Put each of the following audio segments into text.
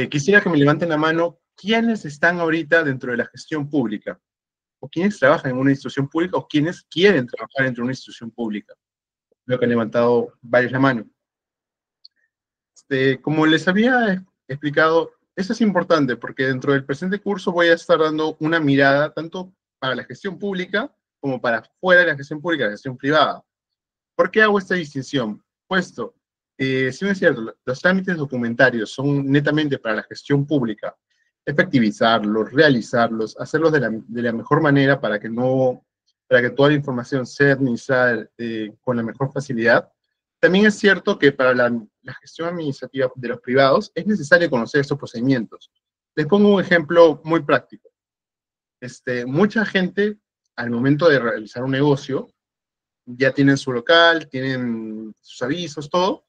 Quisiera que me levanten la mano quiénes están ahorita dentro de la gestión pública, o quiénes trabajan en una institución pública, o quiénes quieren trabajar dentro de una institución pública. Veo que han levantado varios la mano. Como les había explicado, eso es importante porque dentro del presente curso voy a estar dando una mirada tanto para la gestión pública como para fuera de la gestión pública, la gestión privada. ¿Por qué hago esta distinción? Puesto, si no es cierto, los trámites documentarios son netamente para la gestión pública, efectivizarlos, realizarlos, hacerlos de la mejor manera para que no, para que toda la información sea administrada con la mejor facilidad. También es cierto que para la gestión administrativa de los privados es necesario conocer estos procedimientos. Les pongo un ejemplo muy práctico. Mucha gente, al momento de realizar un negocio, ya tienen su local, tienen sus avisos, todo,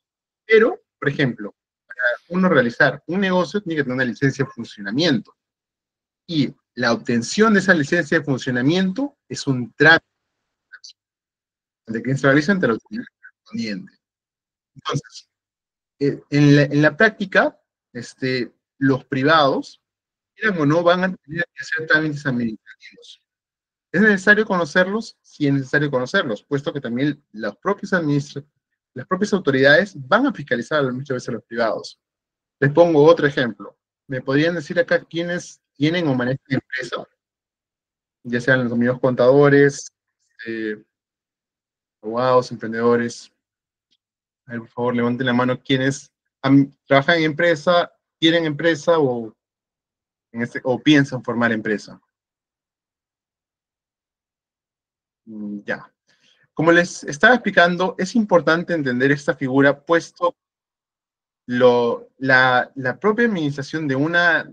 pero, por ejemplo, para uno realizar un negocio tiene que tener una licencia de funcionamiento. Y la obtención de esa licencia de funcionamiento es un trámite de que se realiza ante la autoridad correspondiente. Entonces, en la práctica, los privados, quieran o no, van a tener que hacer trámites administrativos. ¿Es necesario conocerlos? Sí es necesario conocerlos, puesto que también las propias autoridades van a fiscalizar muchas veces a los privados. Les pongo otro ejemplo. ¿Me podrían decir acá quiénes tienen o manejan empresa? Ya sean los amigos contadores, abogados, emprendedores. A ver, por favor, levanten la mano quienes trabajan en empresa, tienen empresa o piensan formar empresa. Ya. Como les estaba explicando, es importante entender esta figura, puesto la propia administración de una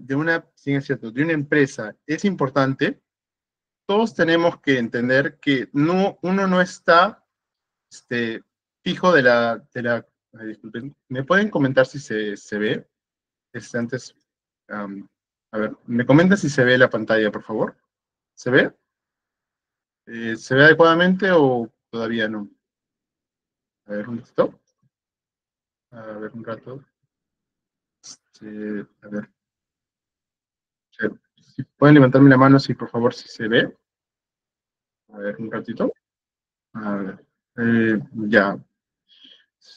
empresa es importante. Todos tenemos que entender que uno no está fijo ay, disculpen, ¿me pueden comentar si se ve? Antes, a ver, ¿me comentan si se ve la pantalla, por favor? ¿Se ve? ¿Se ve adecuadamente o todavía no? A ver, un ratito. A ver, un rato. A ver. Si pueden levantarme la mano, si por favor, si se ve. A ver, un ratito. A ver. Ya.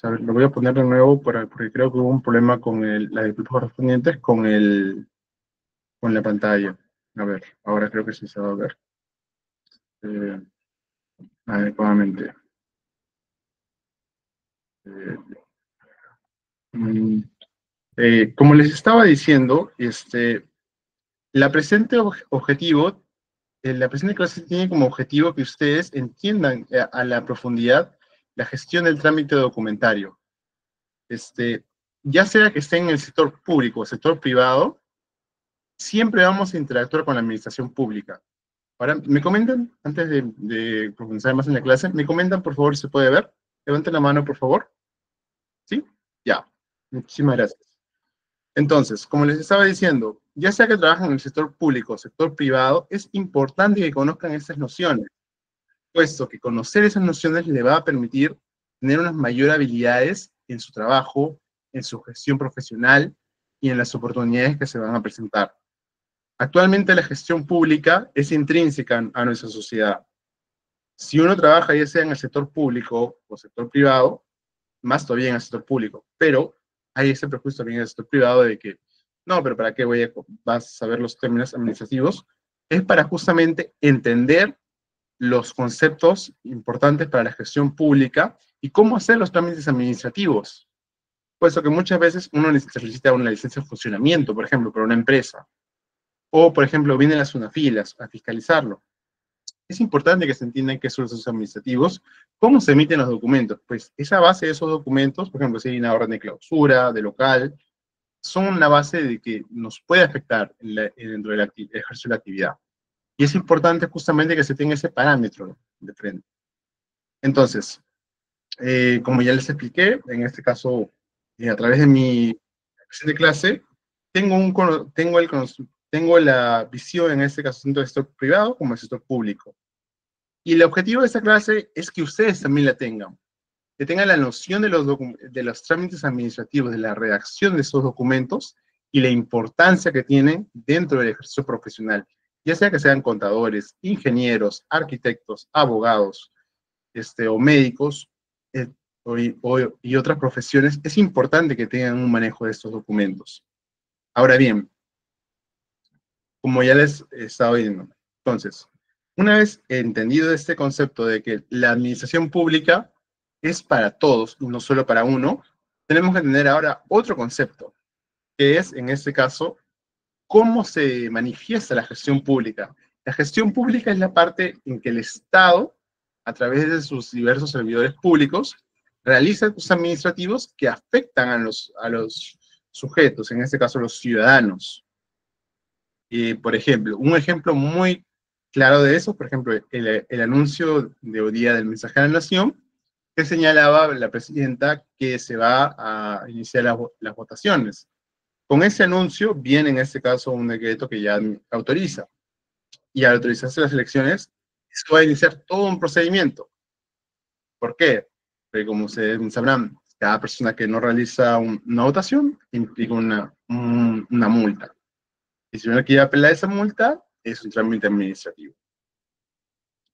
A ver, lo voy a poner de nuevo porque creo que hubo un problema con las disculpas correspondientes con la pantalla. A ver, ahora creo que sí se va a ver eh, adecuadamente. Eh, mm, Como les estaba diciendo, la presente objetivo, la presente clase tiene como objetivo que ustedes entiendan a la profundidad la gestión del trámite documentario. Ya sea que estén en el sector público o sector privado, siempre vamos a interactuar con la administración pública. Ahora, ¿me comentan, antes de profundizar más en la clase, me comentan, por favor, si se puede ver? Levanten la mano, por favor. ¿Sí? Ya. Muchísimas gracias. Entonces, como les estaba diciendo, ya sea que trabajen en el sector público o sector privado, es importante que conozcan estas nociones, puesto que conocer esas nociones le va a permitir tener unas mayores habilidades en su trabajo, en su gestión profesional y en las oportunidades que se van a presentar. Actualmente la gestión pública es intrínseca a nuestra sociedad. Si uno trabaja ya sea en el sector público o sector privado, más todavía en el sector público, pero hay ese prejuicio también en el sector privado de que, no, pero ¿para qué vas a saber los términos administrativos? Es para justamente entender los conceptos importantes para la gestión pública y cómo hacer los trámites administrativos. Puesto que muchas veces uno necesita una licencia de funcionamiento, por ejemplo, para una empresa. O, por ejemplo, vienen las UNAFIL a fiscalizarlo. Es importante que se entiendan qué son los administrativos, cómo se emiten los documentos. Pues esa base de esos documentos, por ejemplo, si hay una orden de clausura, de local, son una base de que nos puede afectar dentro del ejercicio de la actividad. Y es importante justamente que se tenga ese parámetro de frente. Entonces, como ya les expliqué, en este caso, a través de mi presente clase, tengo la visión, en este caso, tanto del sector privado como del sector público. Y el objetivo de esta clase es que ustedes también la tengan, que tengan la noción de los trámites administrativos, de la redacción de esos documentos, y la importancia que tienen dentro del ejercicio profesional, ya sea que sean contadores, ingenieros, arquitectos, abogados, o médicos, y otras profesiones, es importante que tengan un manejo de estos documentos. Ahora bien, como ya les he estado diciendo, entonces, una vez entendido este concepto de que la administración pública es para todos y no solo para uno, tenemos que tener ahora otro concepto, que es, en este caso, cómo se manifiesta la gestión pública. La gestión pública es la parte en que el Estado, a través de sus diversos servidores públicos, realiza actos administrativos que afectan a los sujetos, en este caso los ciudadanos. Por ejemplo, un ejemplo muy claro de eso, por ejemplo, el anuncio de hoy día del Mensaje a la Nación, que señalaba la presidenta que se va a iniciar las votaciones. Con ese anuncio viene en este caso un decreto que ya autoriza. Y al autorizarse las elecciones, eso va a iniciar todo un procedimiento. ¿Por qué? Porque como ustedes sabrán, cada persona que no realiza una votación implica una multa. Y si uno quiere apelar esa multa, es un trámite administrativo.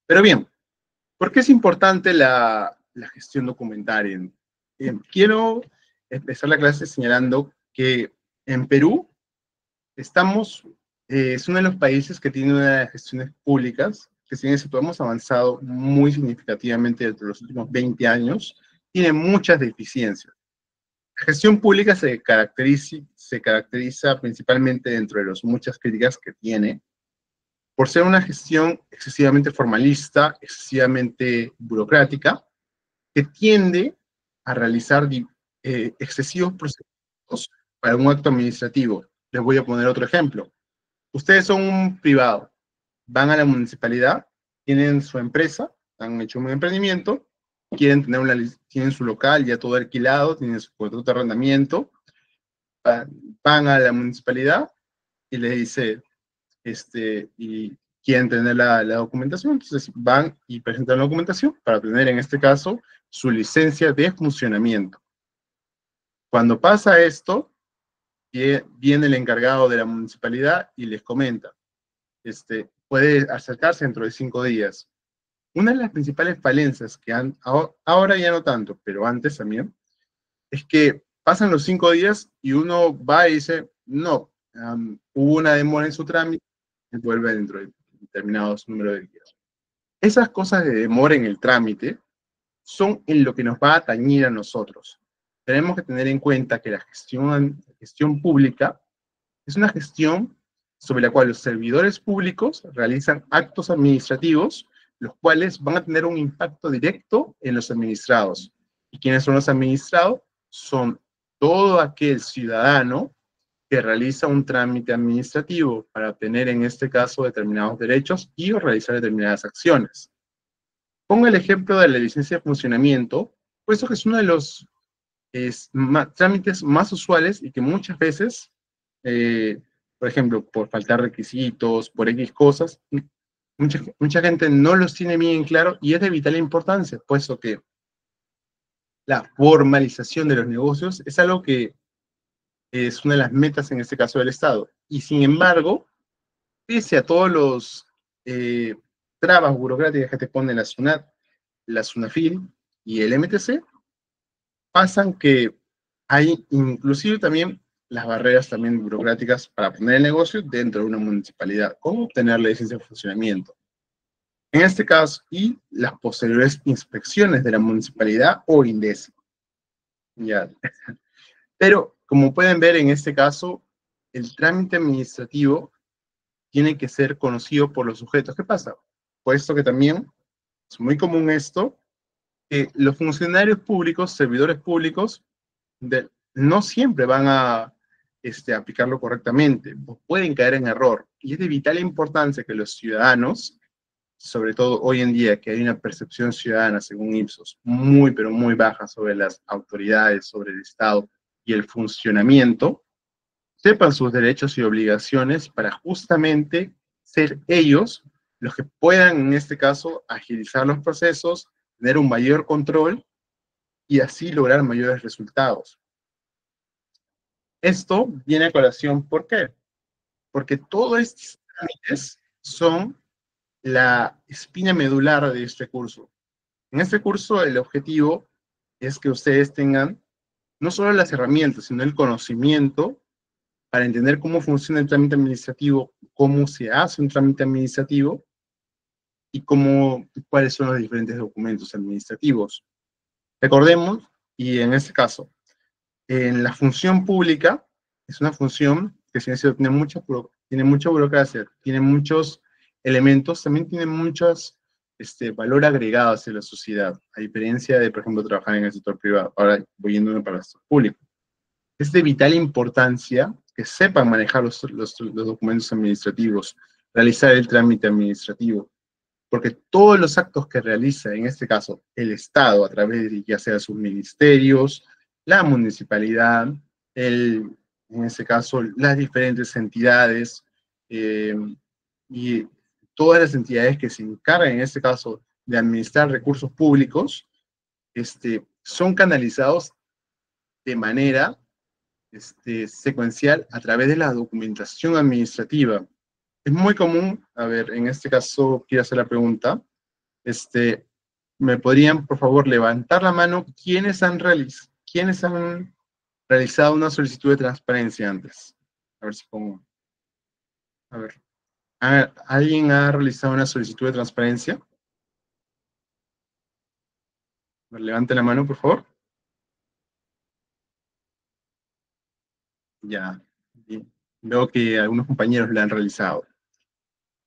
Pero bien, ¿por qué es importante la gestión documentaria? Quiero empezar la clase señalando que en Perú es uno de los países que tiene una de las gestiones públicas, que si bien hemos avanzado muy significativamente entre los últimos 20 años, tiene muchas deficiencias. La gestión pública se caracteriza principalmente dentro de las muchas críticas que tiene, por ser una gestión excesivamente formalista, excesivamente burocrática, que tiende a realizar excesivos procedimientos para un acto administrativo. Les voy a poner otro ejemplo. Ustedes son un privado, van a la municipalidad, tienen su empresa, han hecho un emprendimiento, tienen su local ya todo alquilado, tienen su contrato de arrendamiento, van a la municipalidad y les dice, y quieren tener la documentación, entonces van y presentan la documentación para tener, en este caso, su licencia de funcionamiento. Cuando pasa esto, viene el encargado de la municipalidad y les comenta, puede acercarse dentro de 5 días. Una de las principales falencias que ahora ya no tanto, pero antes también, es que pasan los 5 días y uno va y dice, no, hubo una demora en su trámite, y vuelve dentro de determinados números de días. Esas cosas de demora en el trámite son en lo que nos va a atañir a nosotros. Tenemos que tener en cuenta que la gestión pública es una gestión sobre la cual los servidores públicos realizan actos administrativos, los cuales van a tener un impacto directo en los administrados. ¿Y quiénes son los administrados? Son todo aquel ciudadano que realiza un trámite administrativo para obtener, en este caso, determinados derechos y o realizar determinadas acciones. Pongo el ejemplo de la licencia de funcionamiento, puesto que es uno de los trámites más usuales y que muchas veces, por ejemplo, por faltar requisitos, por X cosas, mucha gente no los tiene bien claro y es de vital importancia, puesto que la formalización de los negocios es algo que es una de las metas en este caso del Estado. Y sin embargo, pese a todos los trabas burocráticas que te ponen la SUNAT, la SUNAFIL y el MTC, pasan que hay inclusive también las barreras también burocráticas para poner el negocio dentro de una municipalidad, como obtener la licencia de funcionamiento. En este caso, y las posteriores inspecciones de la municipalidad o INDECI. Ya. Pero, como pueden ver en este caso, el trámite administrativo tiene que ser conocido por los sujetos. ¿Qué pasa? Puesto que también es muy común esto, que los funcionarios públicos, servidores públicos, no siempre van a aplicarlo correctamente, pueden caer en error. Y es de vital importancia que los ciudadanos, sobre todo hoy en día, que hay una percepción ciudadana, según Ipsos, muy, pero muy baja sobre las autoridades, sobre el Estado y el funcionamiento, sepan sus derechos y obligaciones para justamente ser ellos los que puedan, en este caso, agilizar los procesos, tener un mayor control y así lograr mayores resultados. Esto viene a colación, ¿por qué? Porque todos estos trámites son la espina medular de este curso. En este curso el objetivo es que ustedes tengan no solo las herramientas, sino el conocimiento para entender cómo funciona el trámite administrativo, cómo se hace un trámite administrativo y cuáles son los diferentes documentos administrativos. Recordemos, y en este caso, en la función pública, es una función que si bien tiene mucha burocracia, tiene muchos elementos, también tiene muchos valor agregado hacia la sociedad, a diferencia de, por ejemplo, trabajar en el sector privado. Ahora voy yéndome para el sector público. Es de vital importancia que sepan manejar los documentos administrativos, realizar el trámite administrativo, porque todos los actos que realiza, en este caso, el Estado, a través de ya sea sus ministerios, la municipalidad, en este caso, las diferentes entidades, y todas las entidades que se encargan, en este caso, de administrar recursos públicos, son canalizados de manera secuencial a través de la documentación administrativa. Es muy común, a ver, en este caso quiero hacer la pregunta, ¿me podrían, por favor, levantar la mano quiénes han realizado una solicitud de transparencia antes? A ver si pongo, a ver, ¿alguien ha realizado una solicitud de transparencia? Levante la mano, por favor. Ya, bien. Veo que algunos compañeros la han realizado.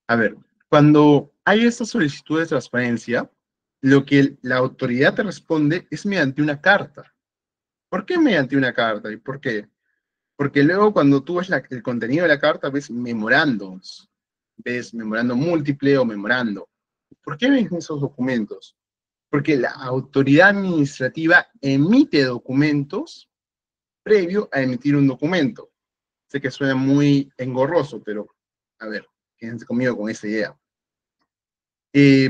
A ver, cuando hay esta solicitud de transparencia, lo que la autoridad te responde es mediante una carta. ¿Por qué mediante una carta? ¿Y por qué? Porque luego cuando tú ves el contenido de la carta, ves memorando múltiple o memorando. ¿Por qué ves esos documentos? Porque la autoridad administrativa emite documentos previo a emitir un documento. Sé que suena muy engorroso, pero a ver, quédense conmigo con esa idea.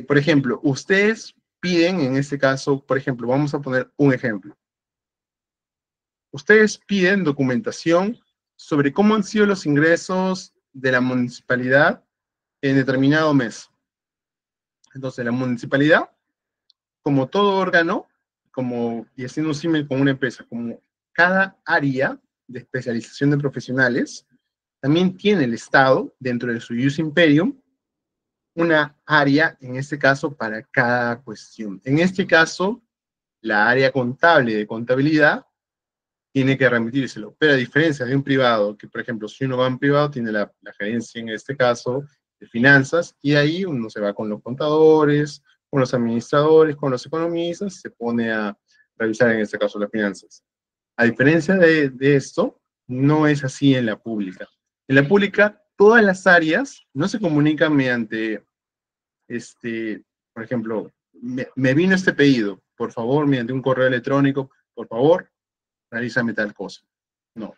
Por ejemplo, ustedes piden, en este caso, por ejemplo, vamos a poner un ejemplo. Ustedes piden documentación sobre cómo han sido los ingresos de la municipalidad en determinado mes. Entonces, la municipalidad, como todo órgano, y haciendo un símil con una empresa, como cada área de especialización de profesionales, también tiene el Estado, dentro de su Ius Imperium, una área, en este caso, para cada cuestión. En este caso, la área contable de contabilidad tiene que remitírselo. Pero a diferencia de un privado, que por ejemplo, si uno va a un privado, tiene la gerencia, en este caso, de finanzas, y ahí uno se va con los contadores, con los administradores, con los economistas, se pone a revisar, en este caso, las finanzas. A diferencia de esto, no es así en la pública. En la pública, todas las áreas no se comunican mediante, por ejemplo, me vino este pedido, por favor, mediante un correo electrónico, por favor, realízame tal cosa. No.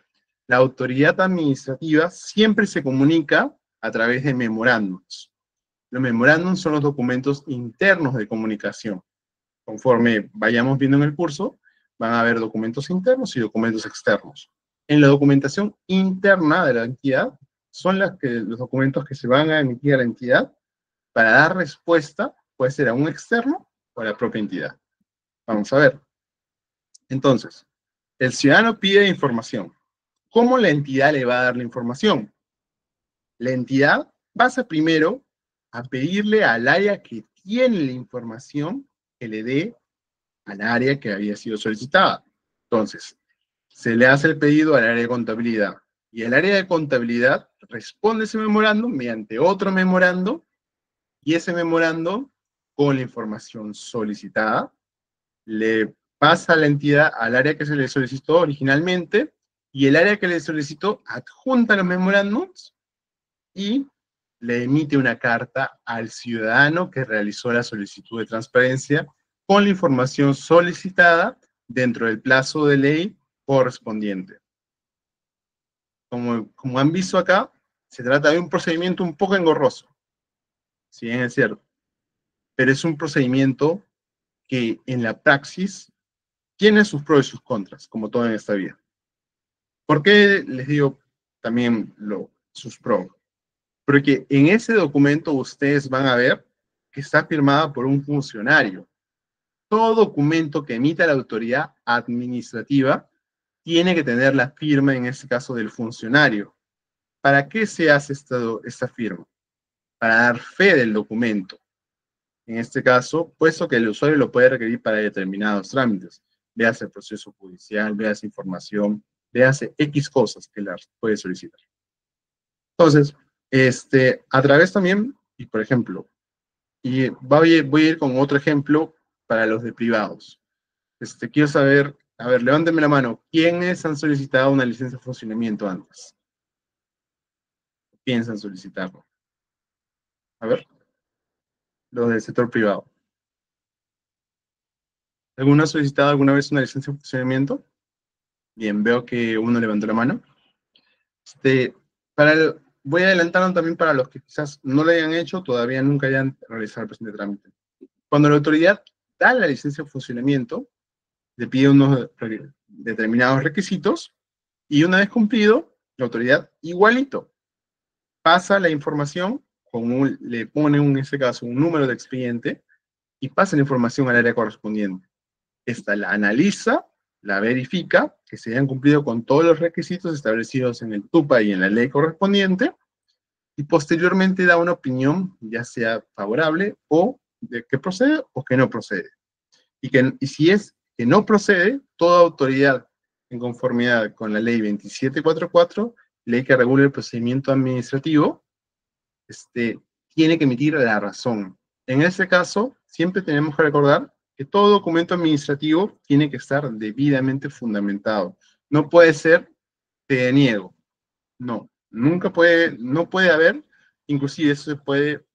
La autoridad administrativa siempre se comunica a través de memorándums. Los memorándums son los documentos internos de comunicación. Conforme vayamos viendo en el curso, van a haber documentos internos y documentos externos. En la documentación interna de la entidad son los documentos que se van a emitir a la entidad para dar respuesta, puede ser a un externo o a la propia entidad. Vamos a ver. Entonces, el ciudadano pide información. ¿Cómo la entidad le va a dar la información? La entidad pasa primero a pedirle al área que tiene la información que le dé al área que había sido solicitada. Entonces, se le hace el pedido al área de contabilidad y el área de contabilidad responde ese memorando mediante otro memorando y ese memorando con la información solicitada le pasa a la entidad al área que se le solicitó originalmente y el área que le solicitó adjunta los memorándums y le emite una carta al ciudadano que realizó la solicitud de transparencia con la información solicitada dentro del plazo de ley correspondiente. Como han visto acá, se trata de un procedimiento un poco engorroso, si bien es cierto, pero es un procedimiento que en la praxis tiene sus pros y sus contras, como todo en esta vida. ¿Por qué les digo también sus pros? Porque en ese documento ustedes van a ver que está firmada por un funcionario. Todo documento que emita la autoridad administrativa tiene que tener la firma, en este caso, del funcionario. ¿Para qué se hace esta firma? Para dar fe del documento. En este caso, puesto que el usuario lo puede requerir para determinados trámites. Véase el proceso judicial, véase información, véase X cosas que la puede solicitar. Entonces, a través también, y por ejemplo, voy a ir con otro ejemplo para los de privados. Quiero saber, a ver, levánteme la mano, ¿quiénes han solicitado una licencia de funcionamiento antes? ¿Piensan solicitarlo? A ver, los del sector privado. ¿Alguno ha solicitado alguna vez una licencia de funcionamiento? Bien, veo que uno levantó la mano. Voy adelantando también para los que quizás no lo hayan hecho, todavía nunca hayan realizado el presente trámite. Cuando la autoridad da la licencia de funcionamiento, le pide unos determinados requisitos y una vez cumplido, la autoridad igualito pasa la información, le pone en este caso un número de expediente y pasa la información al área correspondiente. Esta la analiza, la verifica, que se hayan cumplido con todos los requisitos establecidos en el TUPA y en la ley correspondiente, y posteriormente da una opinión, ya sea favorable o de que procede o que no procede. Y si es que no procede, toda autoridad en conformidad con la ley 2744, ley que regula el procedimiento administrativo, tiene que emitir la razón. En este caso, siempre tenemos que recordar que todo documento administrativo tiene que estar debidamente fundamentado. No puede ser, te niego. No, nunca puede, no puede haber, inclusive eso se puede,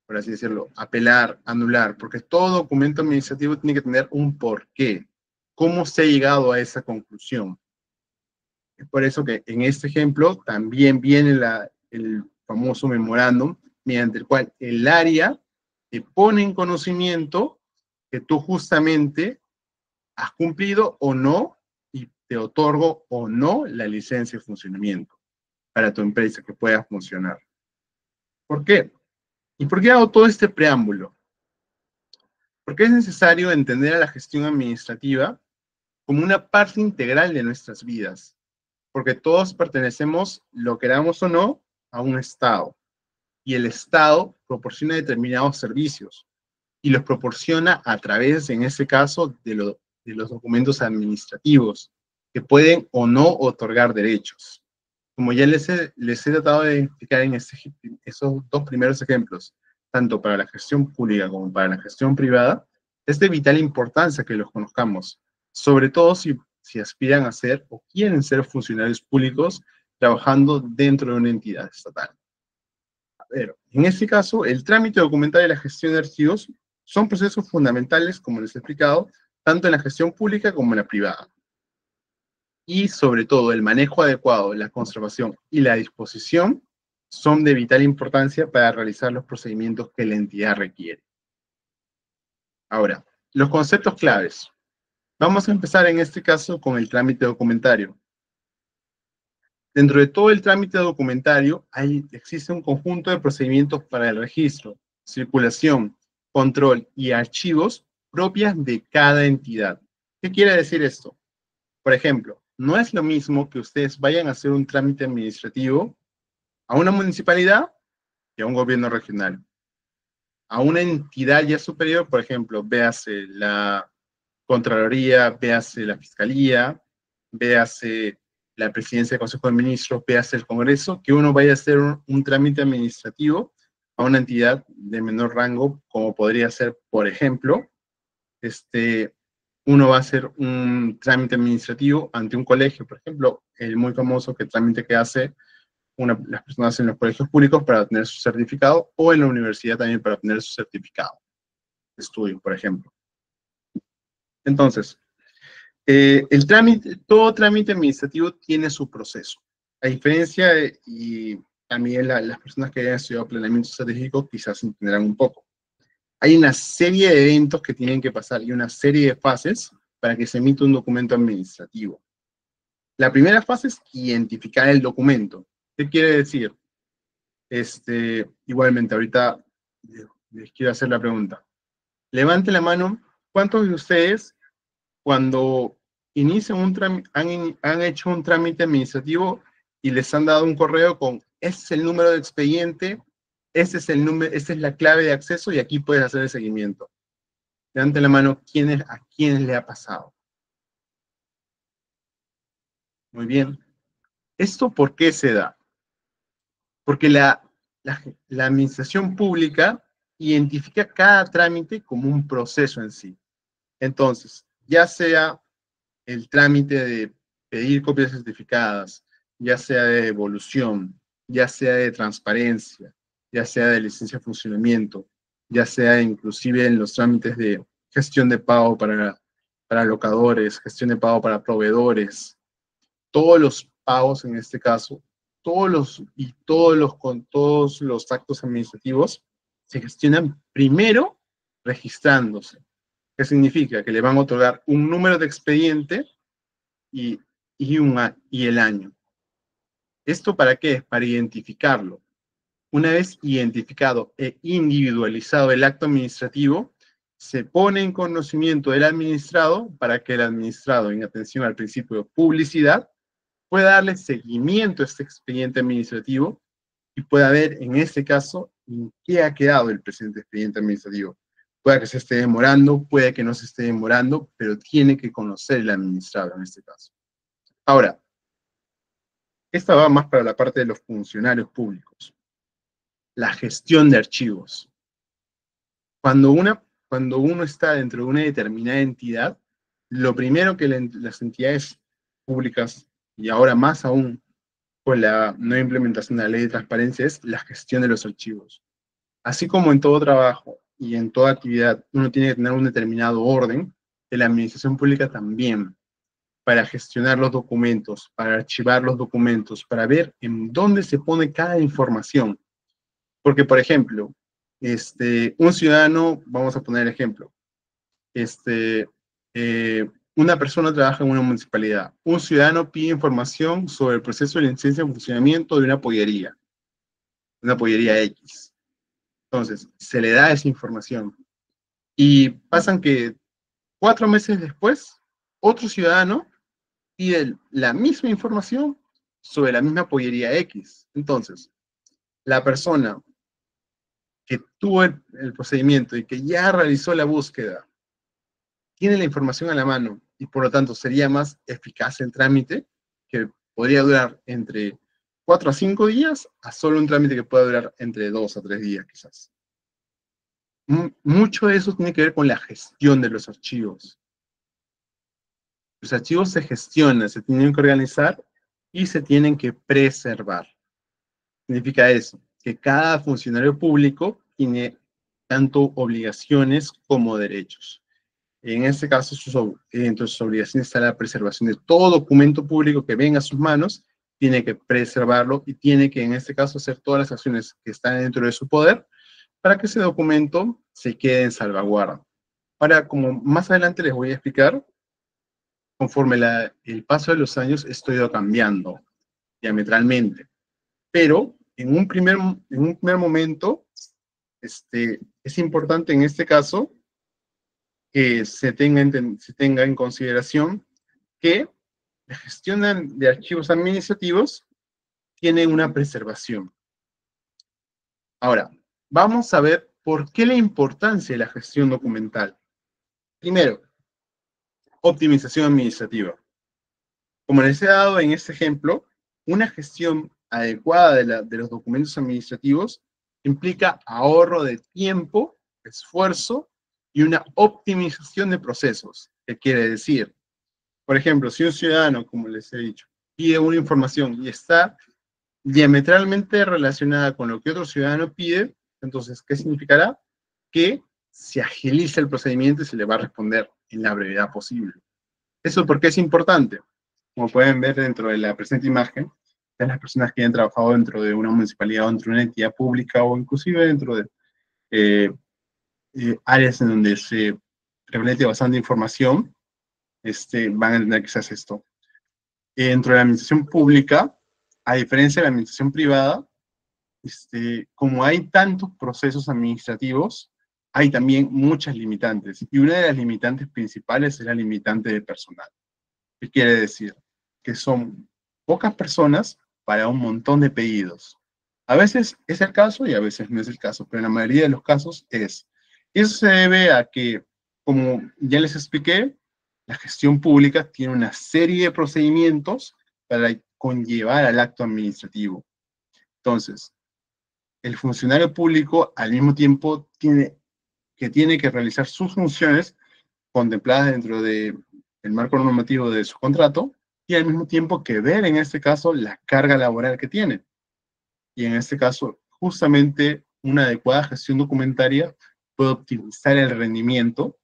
por así decirlo, apelar, anular, porque todo documento administrativo tiene que tener un porqué. ¿Cómo se ha llegado a esa conclusión? Es por eso que en este ejemplo también viene el famoso memorándum, mediante el cual el área te pone en conocimiento que tú justamente has cumplido o no y te otorgo o no la licencia de funcionamiento para tu empresa que pueda funcionar. ¿Por qué? ¿Y por qué hago todo este preámbulo? Porque es necesario entender a la gestión administrativa como una parte integral de nuestras vidas, porque todos pertenecemos, lo queramos o no, a un Estado, y el Estado proporciona determinados servicios, y los proporciona a través, en este caso, de los documentos administrativos, que pueden o no otorgar derechos. Como ya les he tratado de explicar en esos dos primeros ejemplos, tanto para la gestión pública como para la gestión privada, es de vital importancia que los conozcamos, sobre todo si aspiran a ser o quieren ser funcionarios públicos trabajando dentro de una entidad estatal. Pero, en este caso, el trámite documental y la gestión de archivos son procesos fundamentales, como les he explicado, tanto en la gestión pública como en la privada. Y sobre todo, el manejo adecuado, la conservación y la disposición son de vital importancia para realizar los procedimientos que la entidad requiere. Ahora, los conceptos claves. Vamos a empezar en este caso con el trámite documentario. Dentro de todo el trámite documentario existe un conjunto de procedimientos para el registro, circulación, control y archivos propias de cada entidad. ¿Qué quiere decir esto? Por ejemplo, no es lo mismo que ustedes vayan a hacer un trámite administrativo a una municipalidad que a un gobierno regional. A una entidad ya superior, por ejemplo, véase la Contraloría, véase la Fiscalía, véase la Presidencia del Consejo de Ministros, véase el Congreso, que uno vaya a hacer un trámite administrativo a una entidad de menor rango, como podría ser, por ejemplo, uno va a hacer un trámite administrativo ante un colegio, por ejemplo, el muy famoso trámite que hace las personas en los colegios públicos para obtener su certificado, o en la universidad también para obtener su certificado de estudio, por ejemplo. Entonces, todo trámite administrativo tiene su proceso. A diferencia, y también las personas que hayan estudiado planeamiento estratégico quizás entenderán un poco. Hay una serie de eventos que tienen que pasar y una serie de fases para que se emita un documento administrativo. La primera fase es identificar el documento. ¿Qué quiere decir? Igualmente, ahorita les quiero hacer la pregunta. Levante la mano, ¿cuántos de ustedes cuando inician un trámite, han hecho un trámite administrativo y les han dado un correo con este es el número de expediente, este es el número, esta es la clave de acceso y aquí puedes hacer el seguimiento? Levante la mano, ¿a quiénes le ha pasado? Muy bien. ¿Esto por qué se da? Porque la administración pública identifica cada trámite como un proceso en sí. Entonces, ya sea el trámite de pedir copias certificadas, ya sea de devolución, ya sea de transparencia, ya sea de licencia de funcionamiento, ya sea inclusive en los trámites de gestión de pago para locadores, gestión de pago para proveedores, todos los pagos en este caso, con todos los actos administrativos se gestionan primero registrándose. ¿Qué significa? Que le van a otorgar un número de expediente y, y el año. ¿Esto para qué? Para identificarlo. Una vez identificado e individualizado el acto administrativo, se pone en conocimiento del administrado para que el administrado, en atención al principio de publicidad, pueda darle seguimiento a este expediente administrativo y pueda ver, en este caso, en qué ha quedado el presente expediente administrativo. Puede que se esté demorando, puede que no se esté demorando, pero tiene que conocer el administrador en este caso. Ahora, esta va más para la parte de los funcionarios públicos. La gestión de archivos. Cuando uno está dentro de una determinada entidad, lo primero que las entidades públicas, y ahora más aún con la nueva implementación de la ley de transparencia, es la gestión de los archivos. Así como en todo trabajo y en toda actividad uno tiene que tener un determinado orden, en la administración pública también, para gestionar los documentos, para archivar los documentos, para ver en dónde se pone cada información. Porque, por ejemplo, un ciudadano, vamos a poner ejemplo, una persona trabaja en una municipalidad, un ciudadano pide información sobre el proceso de licencia de funcionamiento de una pollería X. Entonces, se le da esa información. Y pasan que 4 meses después, otro ciudadano pide la misma información sobre la misma pollería X. Entonces, la persona que tuvo el procedimiento y que ya realizó la búsqueda, tiene la información a la mano y por lo tanto sería más eficaz el trámite, que podría durar entre 4 a 5 días, a solo un trámite que pueda durar entre 2 a 3 días quizás. Mucho de eso tiene que ver con la gestión de los archivos. Los archivos se gestionan, se tienen que organizar y se tienen que preservar. Significa eso, que cada funcionario público tiene tanto obligaciones como derechos. En este caso, entre sus obligaciones está la preservación de todo documento público que venga a sus manos, tiene que preservarlo y tiene que, en este caso, hacer todas las acciones que están dentro de su poder para que ese documento se quede en salvaguarda. Ahora, como más adelante les voy a explicar, conforme el paso de los años, esto ha ido cambiando diametralmente. Pero en un primer momento, es importante en este caso que se tenga en consideración que la gestión de archivos administrativos tiene una preservación. Ahora, vamos a ver por qué la importancia de la gestión documental. Primero, optimización administrativa. Como les he dado en este ejemplo, una gestión adecuada de los documentos administrativos implica ahorro de tiempo, esfuerzo y una optimización de procesos. ¿Qué quiere decir? Por ejemplo, si un ciudadano, como les he dicho, pide una información y está diametralmente relacionada con lo que otro ciudadano pide, entonces, ¿qué significará? Que se agiliza el procedimiento y se le va a responder en la brevedad posible. ¿Eso por qué es importante? Como pueden ver dentro de la presente imagen, de las personas que han trabajado dentro de una municipalidad o dentro de una entidad pública o inclusive dentro de áreas en donde se replete bastante información, van a entender quizás esto. dentro de la administración pública, a diferencia de la administración privada, como hay tantos procesos administrativos, hay también muchas limitantes. Y una de las limitantes principales es la limitante de personal. ¿Qué quiere decir? Que son pocas personas para un montón de pedidos. A veces es el caso y a veces no es el caso, pero en la mayoría de los casos es. Eso se debe a que, como ya les expliqué, la gestión pública tiene una serie de procedimientos para conllevar al acto administrativo. Entonces, el funcionario público al mismo tiempo tiene que realizar sus funciones contempladas dentro del marco normativo de su contrato y al mismo tiempo que ver en este caso la carga laboral que tiene. Y en este caso, justamente una adecuada gestión documentaria puede optimizar el rendimiento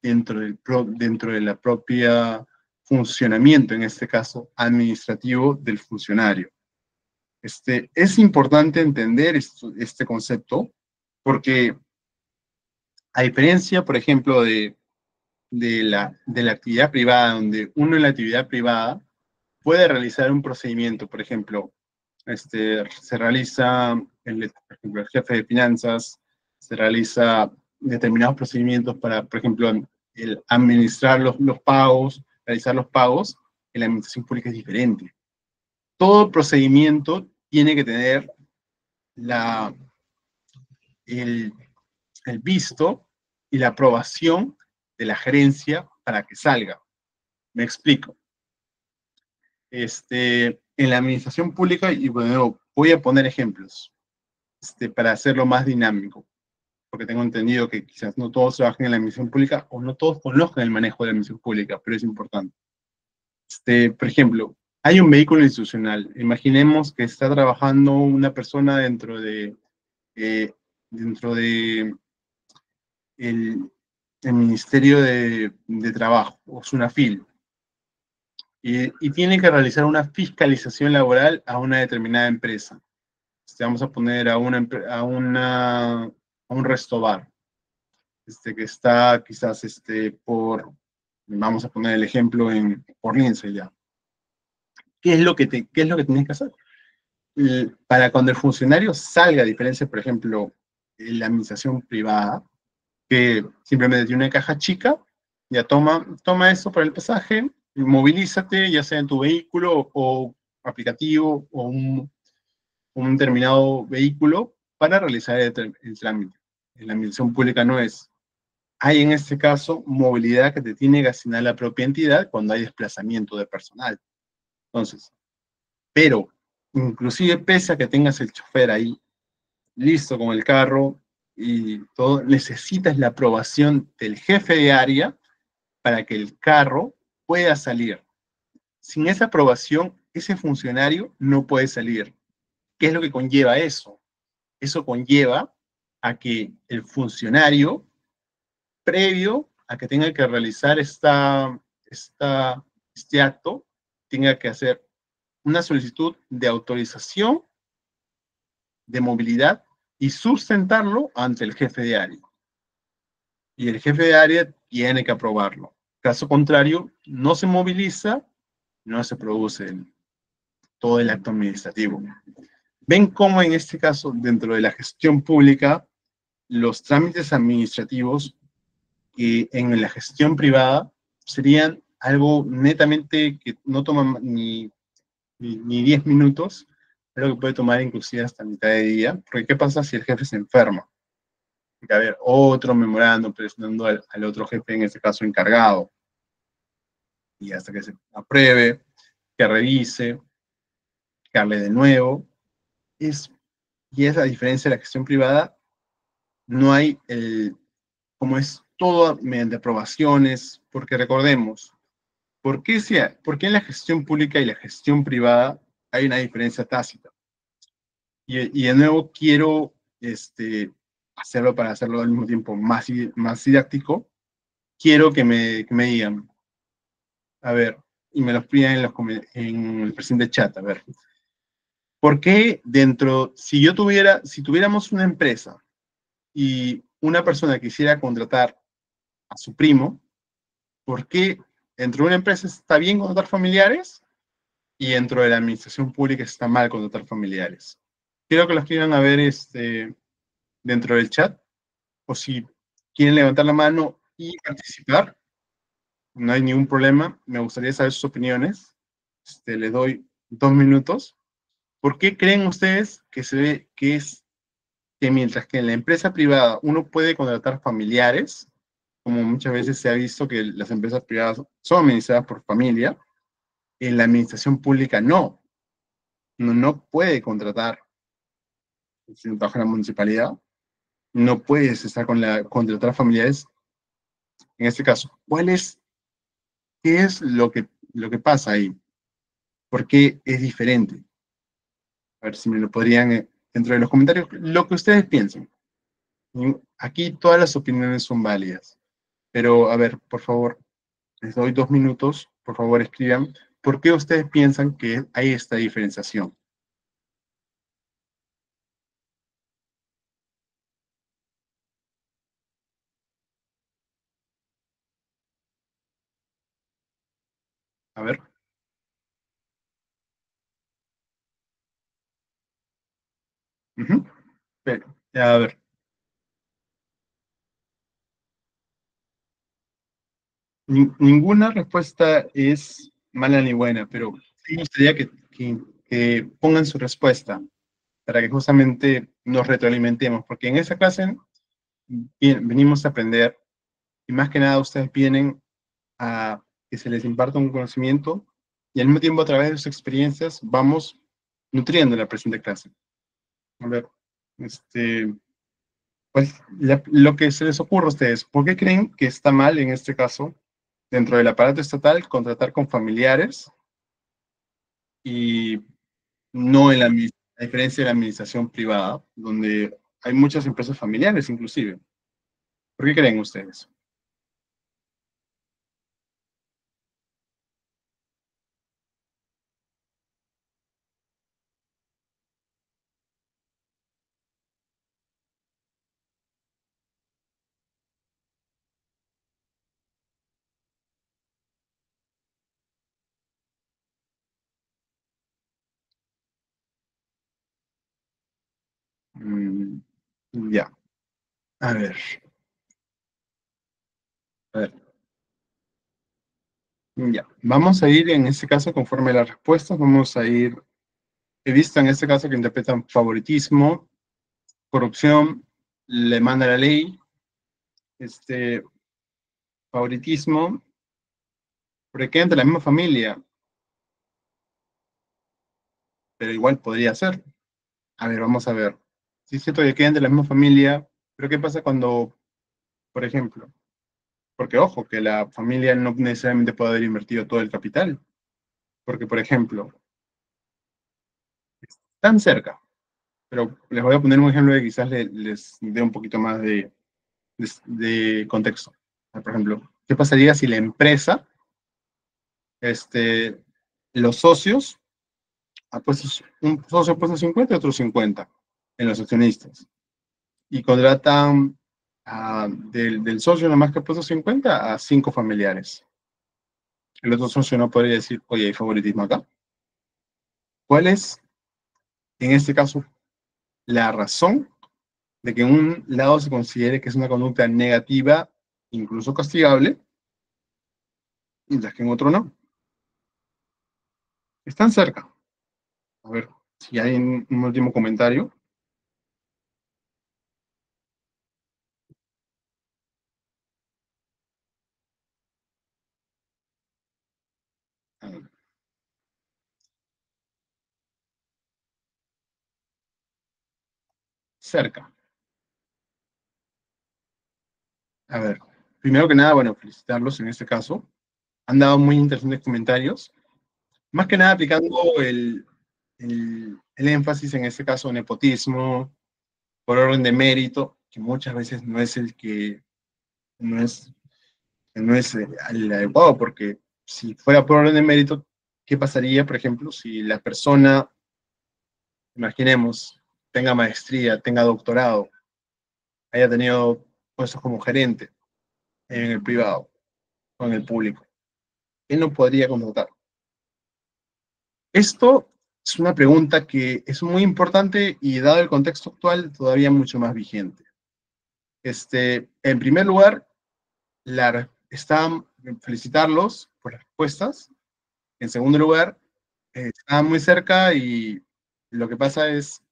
dentro de la propia funcionamiento, en este caso administrativo del funcionario. Es importante entender este concepto porque a diferencia, por ejemplo, de la actividad privada, donde uno en la actividad privada puede realizar un procedimiento, por ejemplo, se realiza, por ejemplo, el jefe de finanzas, se realiza determinados procedimientos para, por ejemplo, el administrar los pagos, realizar los pagos, en la administración pública es diferente. Todo procedimiento tiene que tener el, el visto y la aprobación de la gerencia para que salga. Me explico. En la administración pública, y bueno, voy a poner ejemplos para hacerlo más dinámico, porque tengo entendido que quizás no todos trabajen en la administración pública o no todos conozcan el manejo de la administración pública, pero es importante. Por ejemplo, hay un vehículo institucional. Imaginemos que está trabajando una persona eh, dentro de el Ministerio de Trabajo, o SUNAFIL, y tiene que realizar una fiscalización laboral a una determinada empresa. Vamos a poner a un restobar, que está quizás vamos a poner el ejemplo por Lince ya. ¿Qué es lo que tienes que hacer? Para cuando el funcionario salga, a diferencia, por ejemplo, de la administración privada, que simplemente tiene una caja chica, ya toma eso para el pasaje, movilízate, ya sea en tu vehículo o aplicativo o un determinado vehículo para realizar el trámite. En la administración pública no es. Hay en este caso movilidad que te tiene que asignar la propia entidad cuando hay desplazamiento de personal. Entonces, pero inclusive pese a que tengas el chofer ahí listo con el carro y todo, necesitas la aprobación del jefe de área para que el carro pueda salir. Sin esa aprobación, ese funcionario no puede salir. ¿Qué es lo que conlleva eso? Eso conlleva a que el funcionario, previo a que tenga que realizar este acto, tenga que hacer una solicitud de autorización de movilidad y sustentarlo ante el jefe de área. Y el jefe de área tiene que aprobarlo. Caso contrario, no se moviliza, no se produce todo el acto administrativo. Ven cómo en este caso, dentro de la gestión pública, los trámites administrativos en la gestión privada serían algo netamente que no toma ni 10 minutos, pero que puede tomar inclusive hasta mitad de día, porque ¿qué pasa si el jefe se enferma? Tiene que haber otro memorando presionando al otro jefe, en este caso encargado, y hasta que se apruebe, que revise, que hable de nuevo. Y esa diferencia de la gestión privada, no hay como es todo mediante aprobaciones, porque recordemos, ¿por qué en la gestión pública y la gestión privada hay una diferencia tácita? Y de nuevo quiero hacerlo para hacerlo al mismo tiempo más didáctico. Quiero que me digan, a ver, y me lo pidan en el presente chat, a ver, ¿por qué si tuviéramos una empresa y una persona quisiera contratar a su primo, ¿por qué dentro de una empresa está bien contratar familiares y dentro de la administración pública está mal contratar familiares. Quiero que lo escriban a ver dentro del chat, o si quieren levantar la mano y participar, no hay ningún problema. Me gustaría saber sus opiniones. Les doy 2 minutos. ¿Por qué creen ustedes que se ve que es que mientras que en la empresa privada uno puede contratar familiares, como muchas veces se ha visto que las empresas privadas son administradas por familia, en la administración pública no, no puede contratar, si trabaja en la municipalidad, no puedes estar contratar familiares en este caso. ¿Qué es lo que pasa ahí? ¿Por qué es diferente? A ver si me lo podrían, dentro de los comentarios, lo que ustedes piensen. Aquí todas las opiniones son válidas, pero a ver, por favor, les doy 2 minutos, por favor escriban, ¿por qué ustedes piensan que hay esta diferenciación? A ver. Ujú. A ver, ninguna respuesta es mala ni buena, pero sí me gustaría que pongan su respuesta para que justamente nos retroalimentemos, porque en esa clase venimos a aprender y más que nada ustedes vienen a que se les imparta un conocimiento y al mismo tiempo a través de sus experiencias vamos nutriendo la presente clase. A ver, pues lo que se les ocurre a ustedes, ¿por qué creen que está mal en este caso, dentro del aparato estatal, contratar con familiares y no en a diferencia de la administración privada, donde hay muchas empresas familiares inclusive? ¿Por qué creen ustedes? Mm, ya, a ver, a ver, ya. Vamos a ir en este caso conforme a las respuestas, vamos a ir, he visto en este caso que interpretan favoritismo, corrupción, le manda la ley, este, favoritismo, porque quedan de la misma familia, pero igual podría ser. A ver, vamos a ver. Sí, es cierto que quedan de la misma familia, pero ¿qué pasa cuando, por ejemplo, porque ojo, que la familia no necesariamente puede haber invertido todo el capital, porque, por ejemplo, están cerca, pero les voy a poner un ejemplo que quizás les dé un poquito más de contexto. Por ejemplo, ¿qué pasaría si la empresa, este, los socios, un socio ha puesto 50 y otro 50 en los accionistas? Y contratan del socio nomás que ha puesto 50 a 5 familiares. El otro socio no podría decir, oye, hay favoritismo acá. ¿Cuál es, en este caso, la razón de que en un lado se considere que es una conducta negativa, incluso castigable, mientras que en otro no? Están cerca. A ver, si hay un último comentario. Cerca. A ver, primero que nada, bueno, felicitarlos en este caso. Han dado muy interesantes comentarios. Más que nada aplicando el énfasis en este caso nepotismo, por orden de mérito, que muchas veces no es no es, no es el adecuado, porque si fuera por orden de mérito, ¿qué pasaría, por ejemplo, si la persona, imaginemos, tenga maestría, tenga doctorado, haya tenido puestos como gerente en el privado o en el público? Él no podría contratar. Esto es una pregunta que es muy importante y dado el contexto actual, todavía mucho más vigente. En primer lugar, felicitarlos por las respuestas. En segundo lugar, estaban muy cerca y lo que pasa es,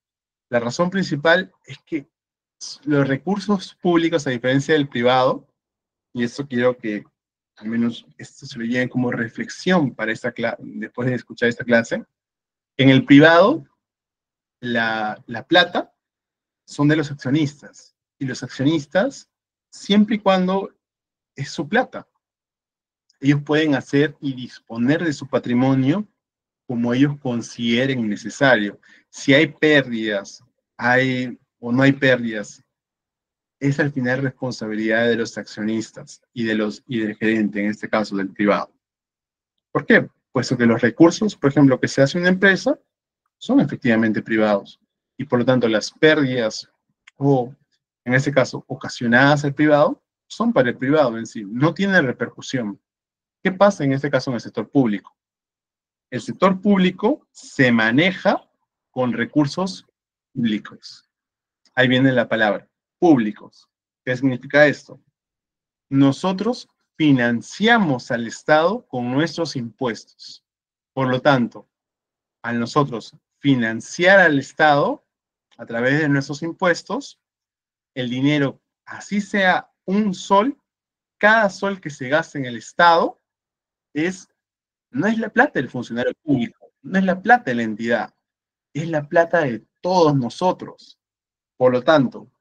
la razón principal es que los recursos públicos, a diferencia del privado, y esto quiero que al menos esto se lo lleven como reflexión para después de escuchar esta clase, en el privado la plata son de los accionistas, y los accionistas, siempre y cuando es su plata, ellos pueden hacer y disponer de su patrimonio como ellos consideren necesario. Si hay pérdidas, o no hay pérdidas, es al final responsabilidad de los accionistas y del gerente, en este caso del privado. ¿Por qué? Puesto que los recursos, por ejemplo, que se hace una empresa, son efectivamente privados. Y por lo tanto, las pérdidas, o en este caso, ocasionadas al privado, son para el privado en sí, no tienen repercusión. ¿Qué pasa en este caso en el sector público? El sector público se maneja con recursos públicos. Ahí viene la palabra, públicos. ¿Qué significa esto? Nosotros financiamos al Estado con nuestros impuestos. Por lo tanto, al nosotros financiar al Estado a través de nuestros impuestos, el dinero, así sea un sol, cada sol que se gaste en el Estado no es la plata del funcionario público, no es la plata de la entidad, es la plata de todos nosotros. Por lo tanto,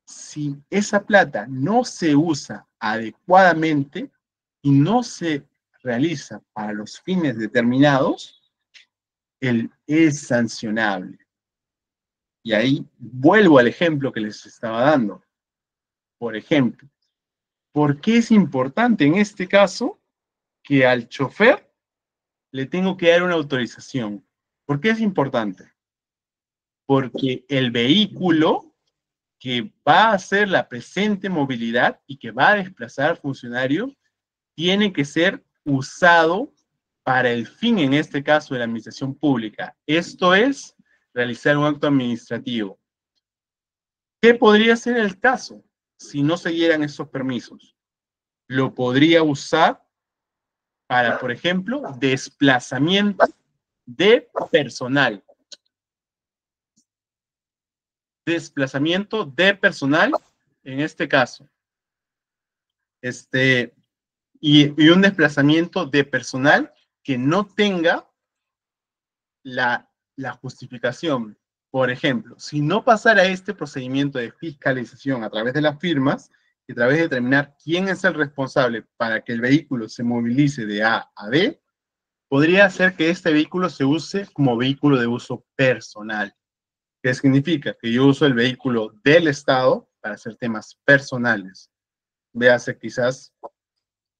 si esa plata no se usa adecuadamente y no se realiza para los fines determinados, él es sancionable. Y ahí vuelvo al ejemplo que les estaba dando. Por ejemplo, ¿por qué es importante en este caso que al chofer le tengo que dar una autorización? ¿Por qué es importante? Porque el vehículo que va a hacer la presente movilidad y que va a desplazar al funcionario tiene que ser usado para el fin, en este caso, de la administración pública. Esto es realizar un acto administrativo. ¿Qué podría ser el caso si no se dieran esos permisos? Lo podría usar para, por ejemplo, desplazamiento de personal. Desplazamiento de personal, en este caso. Y un desplazamiento de personal que no tenga la justificación. Por ejemplo, si no pasara este procedimiento de fiscalización a través de las firmas, y a través de determinar quién es el responsable para que el vehículo se movilice de A a B, podría ser que este vehículo se use como vehículo de uso personal. ¿Qué significa? Que yo uso el vehículo del Estado para hacer temas personales. Véase quizás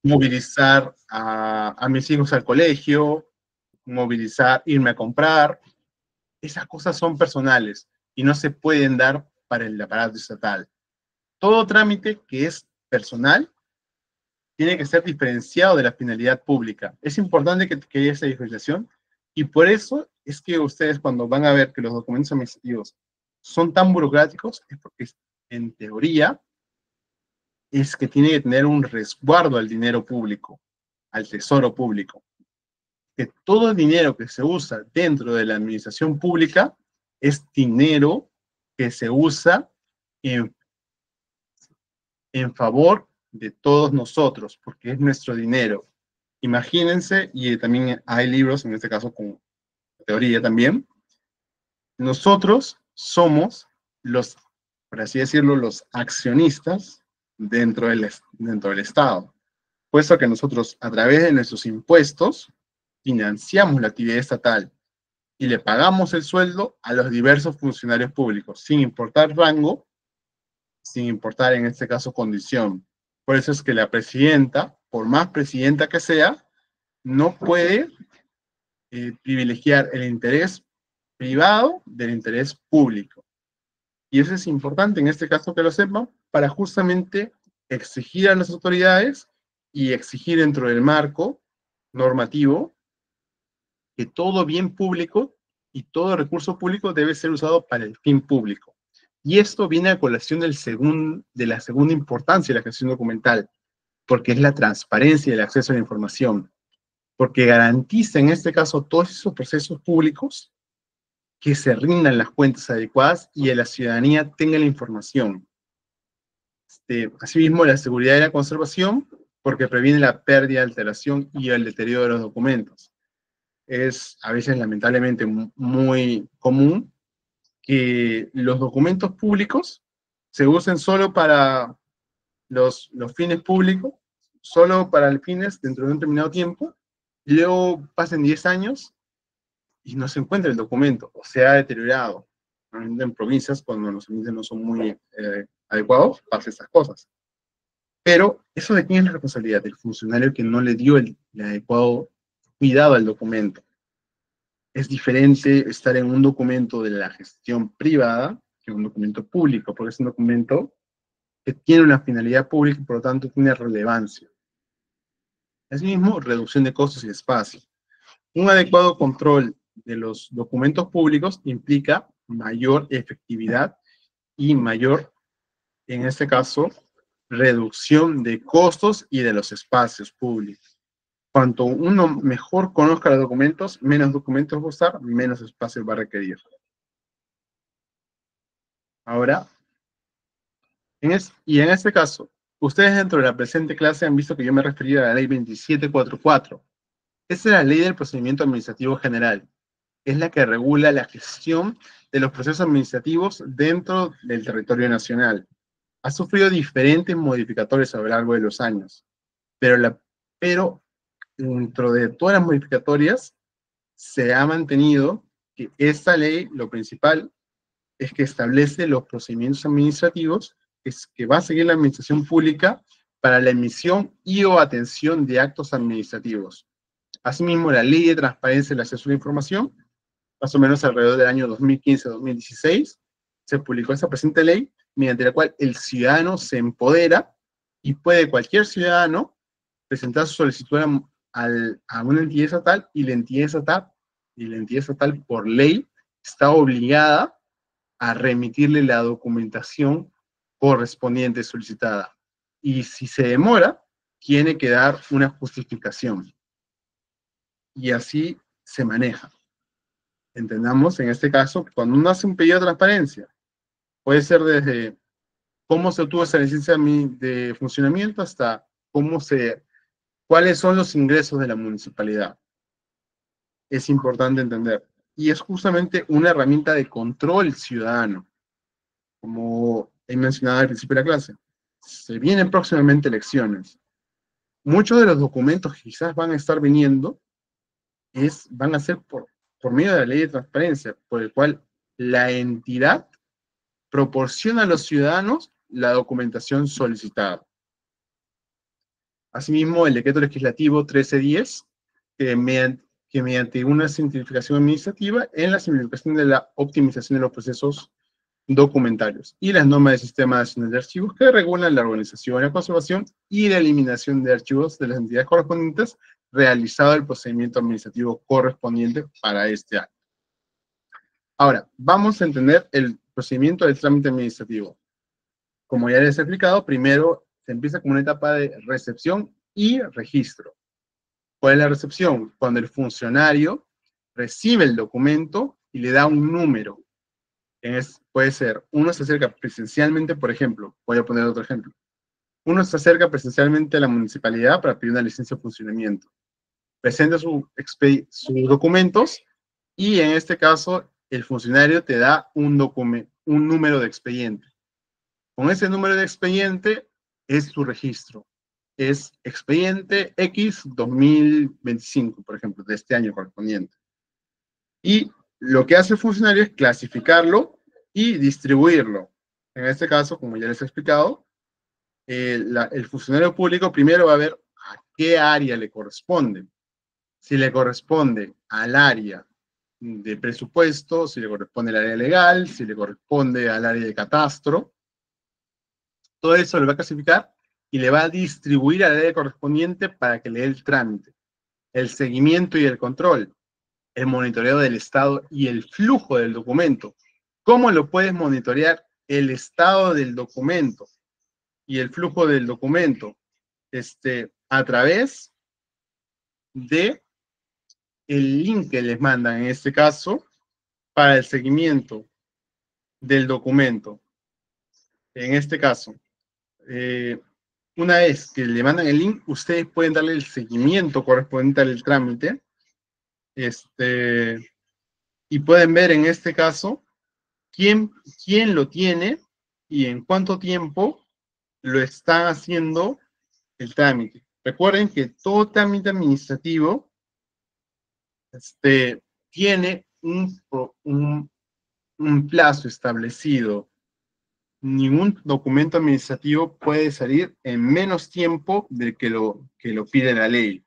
movilizar a mis hijos al colegio, irme a comprar. Esas cosas son personales y no se pueden dar para el aparato estatal. Todo trámite que es personal tiene que ser diferenciado de la finalidad pública. Es importante que haya esa diferenciación y por eso es que ustedes cuando van a ver que los documentos administrativos son tan burocráticos, es porque en teoría es que tiene que tener un resguardo al dinero público, al tesoro público. Que todo el dinero que se usa dentro de la administración pública es dinero que se usa en, en favor de todos nosotros, porque es nuestro dinero. Imagínense, y también hay libros, en este caso con teoría también, nosotros somos los, por así decirlo, los accionistas dentro del Estado, puesto que nosotros a través de nuestros impuestos financiamos la actividad estatal y le pagamos el sueldo a los diversos funcionarios públicos, sin importar rango, sin importar en este caso condición. Por eso es que la presidenta, por más presidenta que sea, no puede privilegiar el interés privado del interés público. Y eso es importante en este caso que lo sepan para justamente exigir a las autoridades y exigir dentro del marco normativo que todo bien público y todo recurso público debe ser usado para el fin público. Y esto viene a colación de la segunda importancia de la gestión documental, porque es la transparencia y el acceso a la información, porque garantiza en este caso todos esos procesos públicos que se rindan las cuentas adecuadas y a la ciudadanía tenga la información. Asimismo, la seguridad y la conservación, porque previene la pérdida, alteración y el deterioro de los documentos. Es a veces lamentablemente muy común que los documentos públicos se usen solo para los fines públicos, solo para los fines dentro de un determinado tiempo, y luego pasen 10 años y no se encuentra el documento, o se ha deteriorado. En provincias, cuando los índices no son muy adecuados, pasa esas cosas. Pero, ¿eso de quién es la responsabilidad? Del funcionario que no le dio el adecuado cuidado al documento. Es diferente estar en un documento de la gestión privada que un documento público, porque es un documento que tiene una finalidad pública y por lo tanto tiene relevancia. Asimismo, reducción de costos y espacio. Un adecuado control de los documentos públicos implica mayor efectividad y mayor, en este caso, reducción de costos y de los espacios públicos. Cuanto uno mejor conozca los documentos, menos documentos va a usar, menos espacio va a requerir. Ahora, en este caso, ustedes dentro de la presente clase han visto que yo me refería a la ley 2744. Esa es la ley del procedimiento administrativo general. Es la que regula la gestión de los procesos administrativos dentro del territorio nacional. Ha sufrido diferentes modificatorios a lo largo de los años, pero dentro de todas las modificatorias se ha mantenido que esta ley, lo principal, es que establece los procedimientos administrativos que va a seguir la administración pública para la emisión y o atención de actos administrativos. Asimismo, la Ley de Transparencia y el Acceso a la Información, más o menos alrededor del año 2015-2016, se publicó esta presente ley, mediante la cual el ciudadano se empodera y puede cualquier ciudadano presentar su solicitud a una entidad estatal y la entidad estatal por ley está obligada a remitirle la documentación correspondiente solicitada. Y si se demora, tiene que dar una justificación. Y así se maneja. Entendamos, en este caso, cuando uno hace un pedido de transparencia, puede ser desde cómo se obtuvo esa licencia de funcionamiento hasta cuáles son los ingresos de la municipalidad. Es importante entender. Y es justamente una herramienta de control ciudadano, como he mencionado al principio de la clase. Se vienen próximamente elecciones. Muchos de los documentos que quizás van a estar viniendo van a ser por medio de la ley de transparencia, por el cual la entidad proporciona a los ciudadanos la documentación solicitada. Asimismo, el decreto legislativo 1310, que mediante una simplificación administrativa en la simplificación de la optimización de los procesos documentarios y las normas del Sistema Nacional de Archivos que regulan la organización, la conservación y la eliminación de archivos de las entidades correspondientes, realizado el procedimiento administrativo correspondiente para este año. Ahora, vamos a entender el procedimiento del trámite administrativo. Como ya les he explicado, primero se empieza con una etapa de recepción y registro. ¿Cuál es la recepción? Cuando el funcionario recibe el documento y le da un número. Puede ser, uno se acerca presencialmente, por ejemplo, voy a poner otro ejemplo. Uno se acerca presencialmente a la municipalidad para pedir una licencia de funcionamiento. Presenta sus documentos y en este caso el funcionario te da un número de expediente. Con ese número de expediente es tu registro. Es expediente X 2025, por ejemplo, de este año correspondiente. Y lo que hace el funcionario es clasificarlo y distribuirlo. En este caso, como ya les he explicado, el funcionario público primero va a ver a qué área le corresponde. Si le corresponde al área de presupuesto, si le corresponde al área legal, si le corresponde al área de catastro, todo eso lo va a clasificar y le va a distribuir al área correspondiente para que le dé el trámite, el seguimiento y el control. el monitoreo del estado y el flujo del documento. ¿Cómo lo puedes monitorear? El estado del documento y el flujo del documento, a través de el link que les mandan, en este caso, para el seguimiento del documento. En este caso, una vez que le mandan el link, ustedes pueden darle el seguimiento correspondiente al trámite, y pueden ver en este caso quién lo tiene y en cuánto tiempo lo está haciendo el trámite. Recuerden que todo trámite administrativo tiene un plazo establecido. Ningún documento administrativo puede salir en menos tiempo del que lo pide la ley,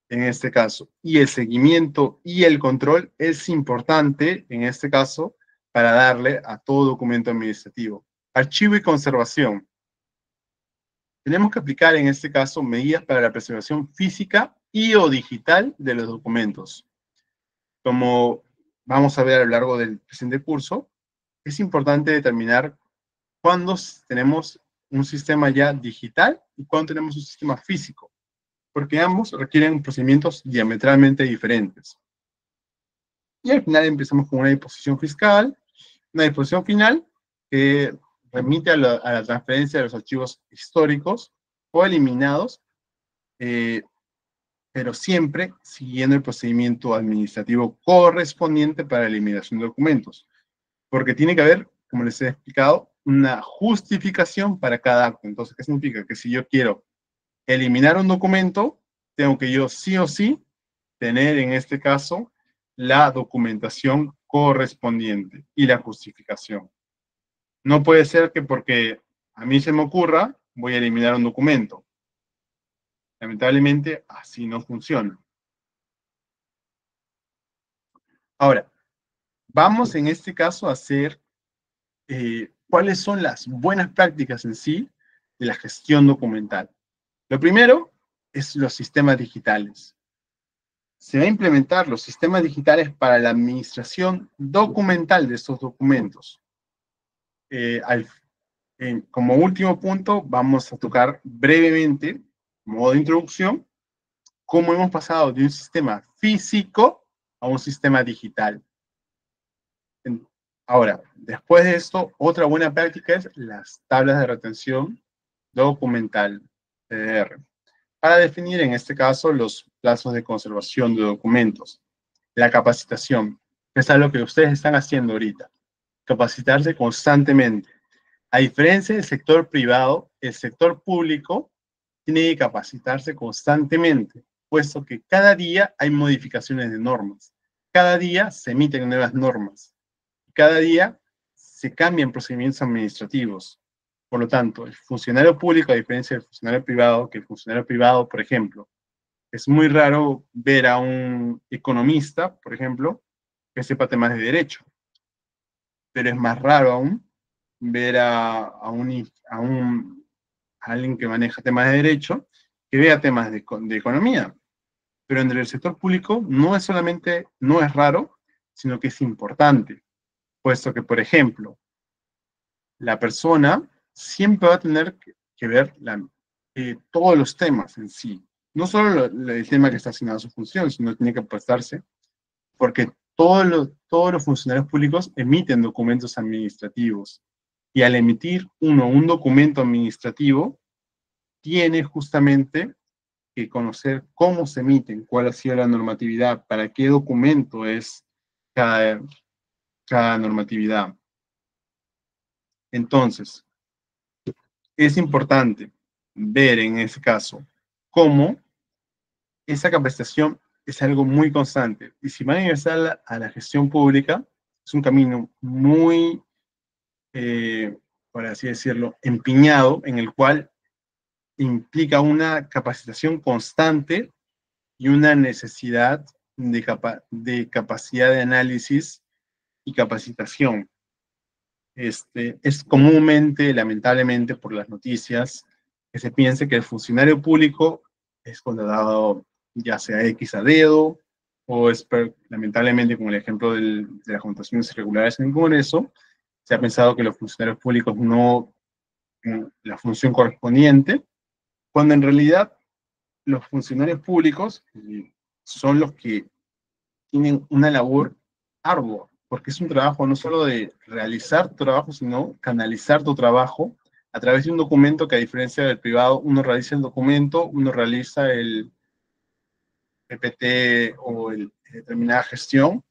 en este caso. Y el seguimiento y el control es importante, en este caso, para darle a todo documento administrativo. Archivo y conservación. Tenemos que aplicar, en este caso, medidas para la preservación física y o digital de los documentos. Como vamos a ver a lo largo del presente curso, es importante determinar cuándo tenemos un sistema ya digital y cuándo tenemos un sistema físico, porque ambos requieren procedimientos diametralmente diferentes. Y al final empezamos con una disposición fiscal, una disposición final que remite a la transferencia de los archivos históricos o eliminados, pero siempre siguiendo el procedimiento administrativo correspondiente para la eliminación de documentos. Porque tiene que haber, como les he explicado, una justificación para cada acto. Entonces, ¿qué significa? Que si yo quiero eliminar un documento, tengo que yo sí o sí tener, en este caso, la documentación correspondiente y la justificación. No puede ser que porque a mí se me ocurra, voy a eliminar un documento. Lamentablemente, así no funciona. Ahora, vamos en este caso a hacer cuáles son las buenas prácticas en sí de la gestión documental. Lo primero es los sistemas digitales. Se va a implementar los sistemas digitales para la administración documental de estos documentos. Como último punto, vamos a tocar brevemente, modo de introducción, cómo hemos pasado de un sistema físico a un sistema digital. Ahora, después de esto, otra buena práctica es las tablas de retención documental, TDR, para definir en este caso los plazos de conservación de documentos. La capacitación, que es algo que ustedes están haciendo ahorita. Capacitarse constantemente. A diferencia del sector privado, el sector público tiene que capacitarse constantemente, puesto que cada día hay modificaciones de normas. Cada día se emiten nuevas normas. Cada día se cambian procedimientos administrativos. Por lo tanto, el funcionario público, a diferencia del funcionario privado, que el funcionario privado, por ejemplo, es muy raro ver a un economista, por ejemplo, que sepa temas de derecho. Pero es más raro aún ver a alguien que maneja temas de derecho que vea temas de economía. Pero en el sector público no es solamente, no es raro, sino que es importante, puesto que, por ejemplo, la persona siempre va a tener que ver todos los temas en sí. No solo el tema que está asignado a su función, sino tiene que prestarse, porque todos los funcionarios públicos emiten documentos administrativos. Y al emitir un documento administrativo, tiene justamente que conocer cómo se emiten, cuál ha sido la normatividad, para qué documento es cada normatividad. Entonces, es importante ver en ese caso cómo esa capacitación es algo muy constante. Y si van a ingresar a la gestión pública, es un camino muy, por así decirlo, empeñado, en el cual implica una capacitación constante y una necesidad de capacidad de análisis y capacitación. Es comúnmente, lamentablemente, por las noticias, que se piense que el funcionario público es contratado ya sea X a dedo, o lamentablemente, como el ejemplo de las votaciones irregulares en el Congreso, se ha pensado que los funcionarios públicos no tienen la función correspondiente, cuando en realidad los funcionarios públicos son los que tienen una labor ardua, porque es un trabajo no solo de realizar tu trabajo, sino canalizar tu trabajo a través de un documento que, a diferencia del privado, uno realiza el documento, uno realiza el PPT o determinada gestión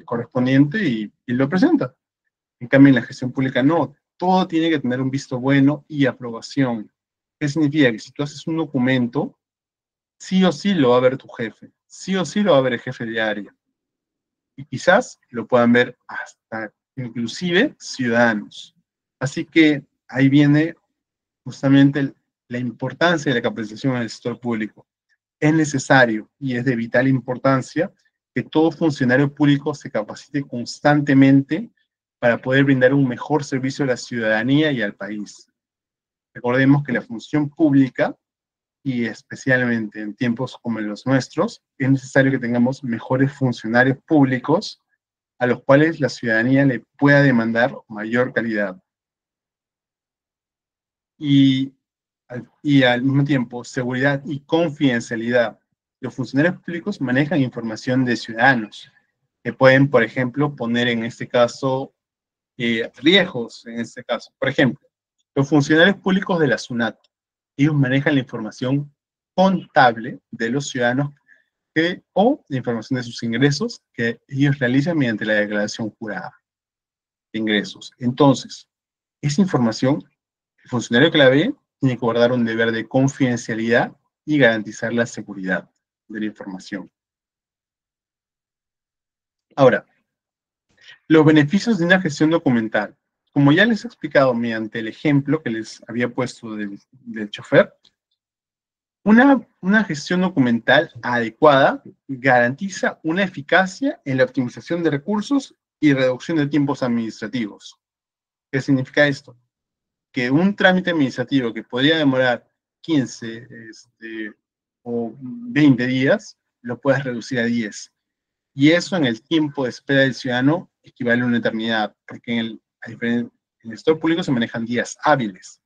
correspondiente y lo presenta. En cambio, en la gestión pública no, todo tiene que tener un visto bueno y aprobación. ¿Qué significa? Que si tú haces un documento, sí o sí lo va a ver tu jefe, sí o sí lo va a ver el jefe de área, y quizás lo puedan ver hasta inclusive ciudadanos. Así que ahí viene justamente la importancia de la capacitación en el sector público. Es necesario y es de vital importancia que todo funcionario público se capacite constantemente para poder brindar un mejor servicio a la ciudadanía y al país. Recordemos que la función pública, y especialmente en tiempos como los nuestros, es necesario que tengamos mejores funcionarios públicos a los cuales la ciudadanía le pueda demandar mayor calidad. Y al mismo tiempo, seguridad y confidencialidad. Los funcionarios públicos manejan información de ciudadanos, que pueden, por ejemplo, poner en este caso riesgos, en este caso. Por ejemplo, los funcionarios públicos de la SUNAT, ellos manejan la información contable de los ciudadanos o la información de sus ingresos que ellos realizan mediante la declaración jurada de ingresos. Entonces, esa información, el funcionario que la ve tiene que guardar un deber de confidencialidad y garantizar la seguridad de la información. Ahora, los beneficios de una gestión documental. Como ya les he explicado mediante el ejemplo que les había puesto del chofer, una gestión documental adecuada garantiza una eficacia en la optimización de recursos y reducción de tiempos administrativos. ¿Qué significa esto? Que un trámite administrativo que podría demorar 15 o 20 días, lo puedes reducir a 10. Y eso, en el tiempo de espera del ciudadano, equivale a una eternidad, porque en el sector público se manejan días hábiles.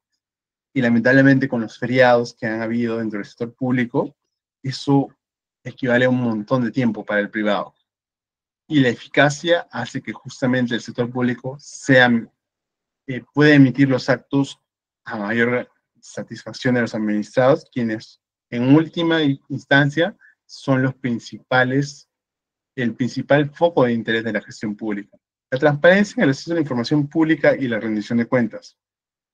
Y lamentablemente, con los feriados que han habido dentro del sector público, eso equivale a un montón de tiempo para el privado. Y la eficacia hace que justamente el sector público puede emitir los actos a mayor satisfacción de los administrados, quienes en última instancia son el principal foco de interés de la gestión pública. La transparencia en el acceso a la información pública y la rendición de cuentas.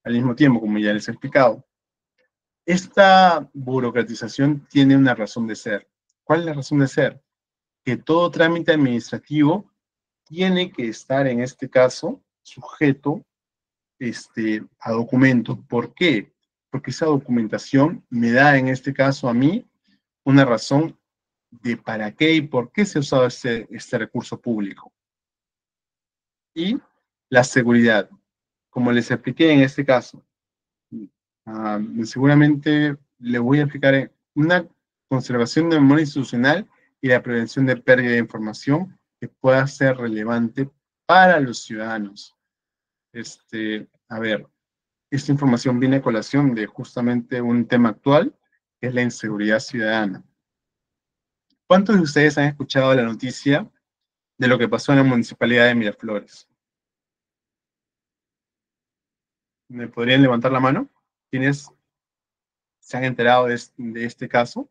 Al mismo tiempo, como ya les he explicado, esta burocratización tiene una razón de ser. ¿Cuál es la razón de ser? Que todo trámite administrativo tiene que estar, en este caso, sujeto a documento. ¿Por qué? Porque esa documentación me da, en este caso, a mí, una razón de para qué y por qué se ha usado este recurso público. Y la seguridad, como les expliqué en este caso, seguramente le voy a explicar una conservación de memoria institucional y la prevención de pérdida de información que pueda ser relevante para los ciudadanos. A ver, esta información viene a colación de justamente un tema actual, que es la inseguridad ciudadana. ¿Cuántos de ustedes han escuchado la noticia de lo que pasó en la municipalidad de Miraflores? ¿Me podrían levantar la mano? ¿Quiénes se han enterado de este caso?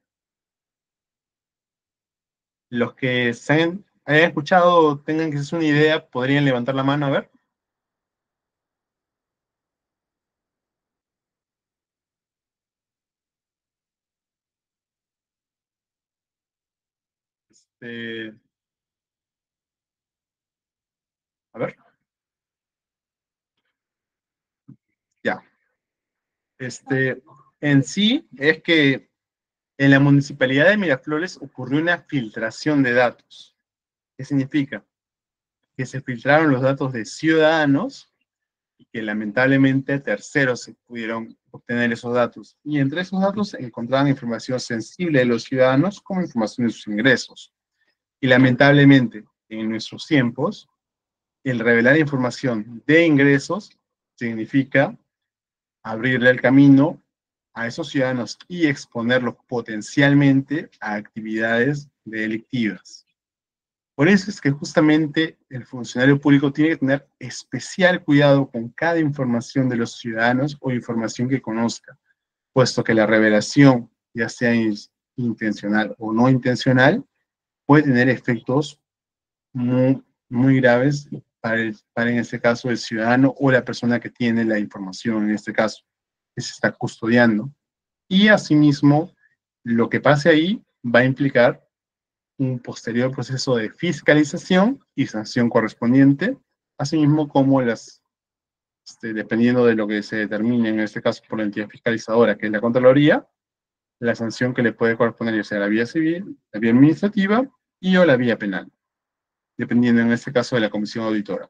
Los que hayan escuchado, tengan quizás una idea, podrían levantar la mano, a ver. Este, a ver, ya. En sí, es que en la municipalidad de Miraflores ocurrió una filtración de datos. ¿Qué significa? Que se filtraron los datos de ciudadanos y que lamentablemente terceros se pudieron obtener esos datos. Y entre esos datos encontraban información sensible de los ciudadanos como información de sus ingresos. Y lamentablemente, en nuestros tiempos, el revelar información de ingresos significa abrirle el camino a esos ciudadanos y exponerlos potencialmente a actividades delictivas. Por eso es que justamente el funcionario público tiene que tener especial cuidado con cada información de los ciudadanos o información que conozca, puesto que la revelación, ya sea intencional o no intencional, puede tener efectos muy graves para, en este caso, el ciudadano o la persona que tiene la información, en este caso, que se está custodiando. Y asimismo, lo que pase ahí va a implicar un posterior proceso de fiscalización y sanción correspondiente, asimismo como dependiendo de lo que se determine, en este caso por la entidad fiscalizadora, que es la Contraloría, la sanción que le puede corresponder, ya sea la vía civil, la vía administrativa y o la vía penal, dependiendo en este caso de la comisión auditora.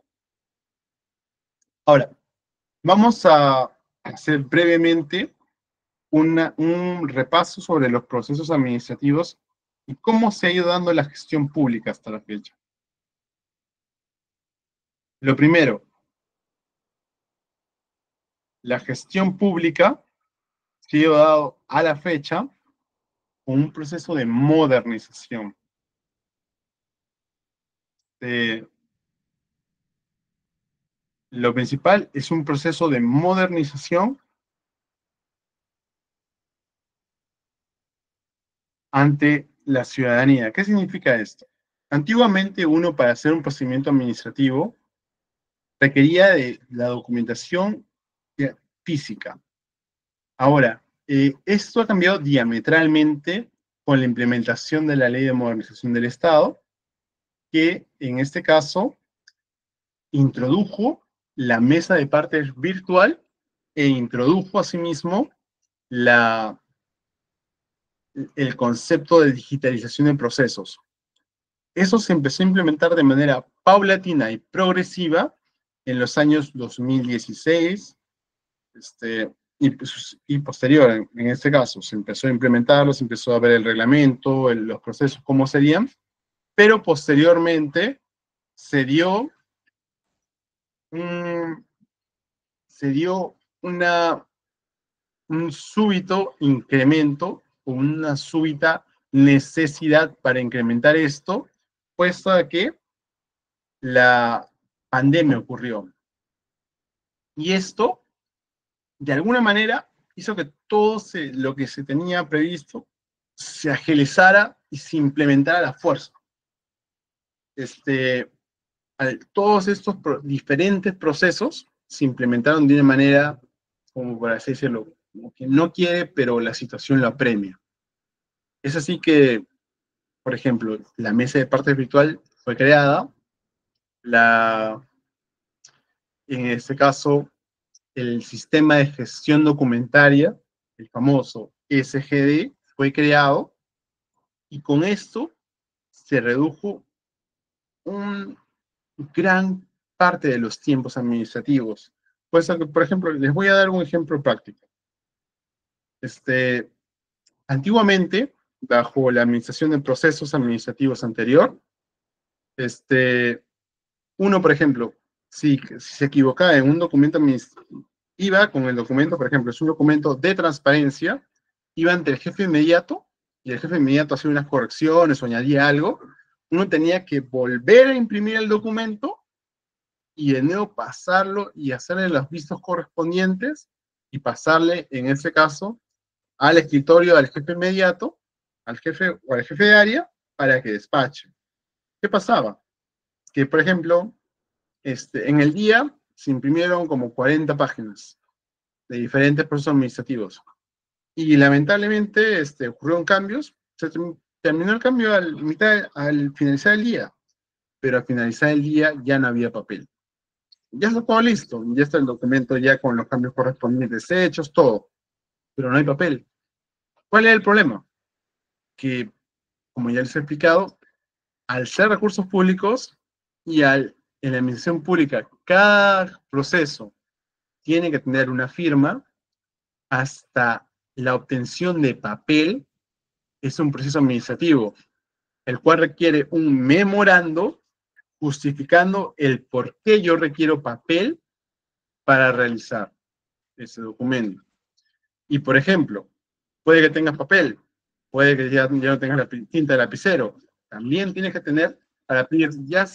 Ahora, vamos a hacer brevemente un repaso sobre los procesos administrativos y cómo se ha ido dando la gestión pública hasta la fecha. Lo primero, la gestión pública se ha ido dado a la fecha con un proceso de modernización. Lo principal es un proceso de modernización ante la ciudadanía. ¿Qué significa esto? Antiguamente uno para hacer un procedimiento administrativo requería de la documentación física. Ahora, esto ha cambiado diametralmente con la implementación de la Ley de Modernización del Estado, que en este caso introdujo la mesa de partes virtual e introdujo asimismo el concepto de digitalización de procesos. Eso se empezó a implementar de manera paulatina y progresiva en los años 2016 y posterior, en este caso. Se empezó a implementarlo, se empezó a ver el reglamento, los procesos, cómo serían, pero posteriormente se dio un súbito incremento, una súbita necesidad para incrementar esto, puesto a que la pandemia ocurrió. Y esto, de alguna manera, hizo que todo lo que se tenía previsto se agilizara y se implementara a la fuerza. Todos estos diferentes procesos se implementaron de una manera, como por así decirlo, como que no quiere, pero la situación lo apremia. Es así que, por ejemplo, la mesa de partes virtual fue creada, en este caso, el sistema de gestión documentaria, el famoso SGD, fue creado, y con esto se redujo un gran parte de los tiempos administrativos. Pues, por ejemplo, les voy a dar un ejemplo práctico. Antiguamente, bajo la administración de procesos administrativos anterior, uno, por ejemplo, si se equivocaba en un documento administrativo, iba con el documento, por ejemplo, es un documento de transparencia, iba ante el jefe inmediato, y el jefe inmediato hacía unas correcciones o añadía algo, uno tenía que volver a imprimir el documento y de nuevo pasarlo y hacerle los vistos correspondientes y pasarle, en ese caso, al escritorio, al jefe inmediato, al jefe o al jefe de área, para que despache. ¿Qué pasaba? Que, por ejemplo, en el día se imprimieron como 40 páginas de diferentes procesos administrativos. Y lamentablemente ocurrieron cambios. Se terminó el cambio al finalizar el día, pero al finalizar el día ya no había papel. Ya está todo listo, ya está el documento ya con los cambios correspondientes hechos, todo, pero no hay papel. ¿Cuál es el problema? Que, como ya les he explicado, al ser recursos públicos y en la administración pública, cada proceso tiene que tener una firma, hasta la obtención de papel es un proceso administrativo, el cual requiere un memorando justificando el por qué yo requiero papel para realizar ese documento. Y, por ejemplo, puede que tengas papel, puede que ya no tengas la tinta de lapicero. También tienes que tener para pedir ya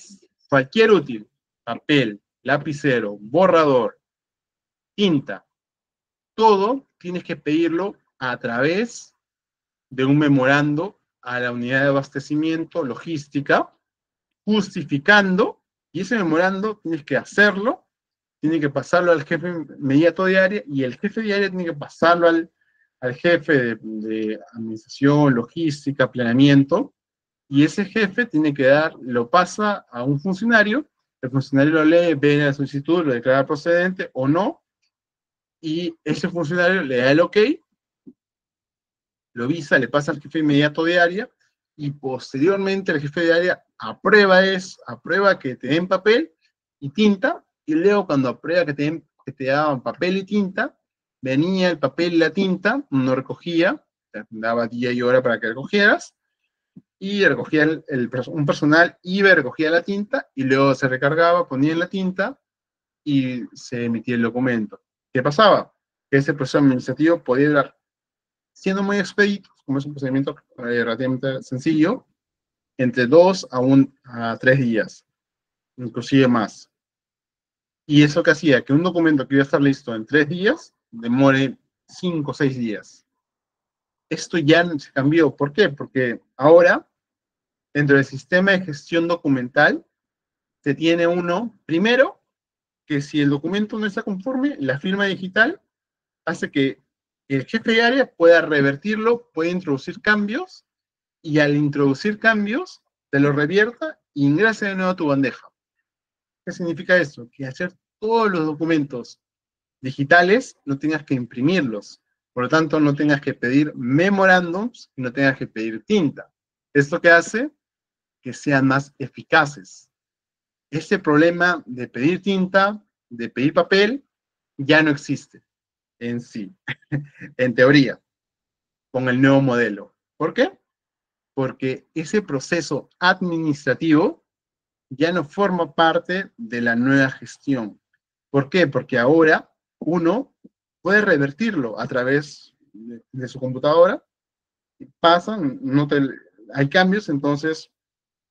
cualquier útil, papel, lapicero, borrador, tinta, todo tienes que pedirlo a través de un memorando a la unidad de abastecimiento, logística, justificando, y ese memorando tienes que hacerlo, tiene que pasarlo al jefe inmediato de área, y el jefe de área tiene que pasarlo al jefe de administración, logística, planeamiento, y ese jefe tiene que lo pasa a un funcionario, el funcionario lo lee, ve la solicitud, lo declara procedente o no, y ese funcionario le da el ok, lo visa, le pasa al jefe inmediato de área, y posteriormente el jefe de área aprueba que te den papel y tinta, y luego cuando aprueba que te daban papel y tinta, venía el papel y la tinta, uno recogía, te daba día y hora para que recogieras, y recogía un personal, iba y recogía la tinta, y luego se recargaba, ponía en la tinta, y se emitía el documento. ¿Qué pasaba? Que ese proceso administrativo podía durar, siendo muy expedito, como es un procedimiento relativamente sencillo, entre 2 a 3 días, inclusive más. Y eso que hacía que un documento que iba a estar listo en 3 días, demore 5 o 6 días. Esto ya se cambió. ¿Por qué? Porque ahora, dentro del sistema de gestión documental, se tiene uno, primero, que si el documento no está conforme, la firma digital hace que el jefe de área pueda revertirlo, puede introducir cambios, y al introducir cambios, te lo revierta e ingresa de nuevo a tu bandeja. ¿Qué significa eso? Que hacer todos los documentos digitales no tengas que imprimirlos. Por lo tanto, no tengas que pedir memorándums y no tengas que pedir tinta. ¿Esto qué hace? Que sean más eficaces. Ese problema de pedir tinta, de pedir papel, ya no existe en sí, en teoría, con el nuevo modelo. ¿Por qué? Porque ese proceso administrativo ya no forma parte de la nueva gestión. ¿Por qué? Porque ahora uno puede revertirlo a través de su computadora, pasan, hay cambios, entonces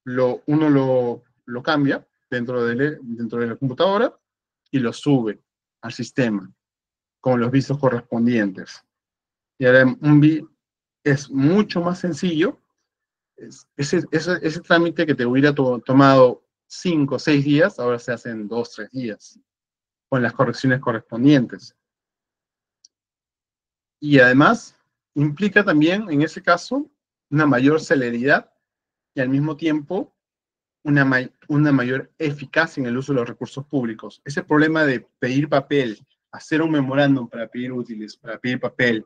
uno lo cambia dentro de la computadora y lo sube al sistema con los visos correspondientes. Y ahora es mucho más sencillo. Ese trámite que te hubiera tomado 5 o 6 días, ahora se hace en 2 o 3 días, con las correcciones correspondientes. Y además, implica también, en ese caso, una mayor celeridad y al mismo tiempo una mayor eficacia en el uso de los recursos públicos. Ese problema de pedir papel, hacer un memorándum para pedir útiles, para pedir papel,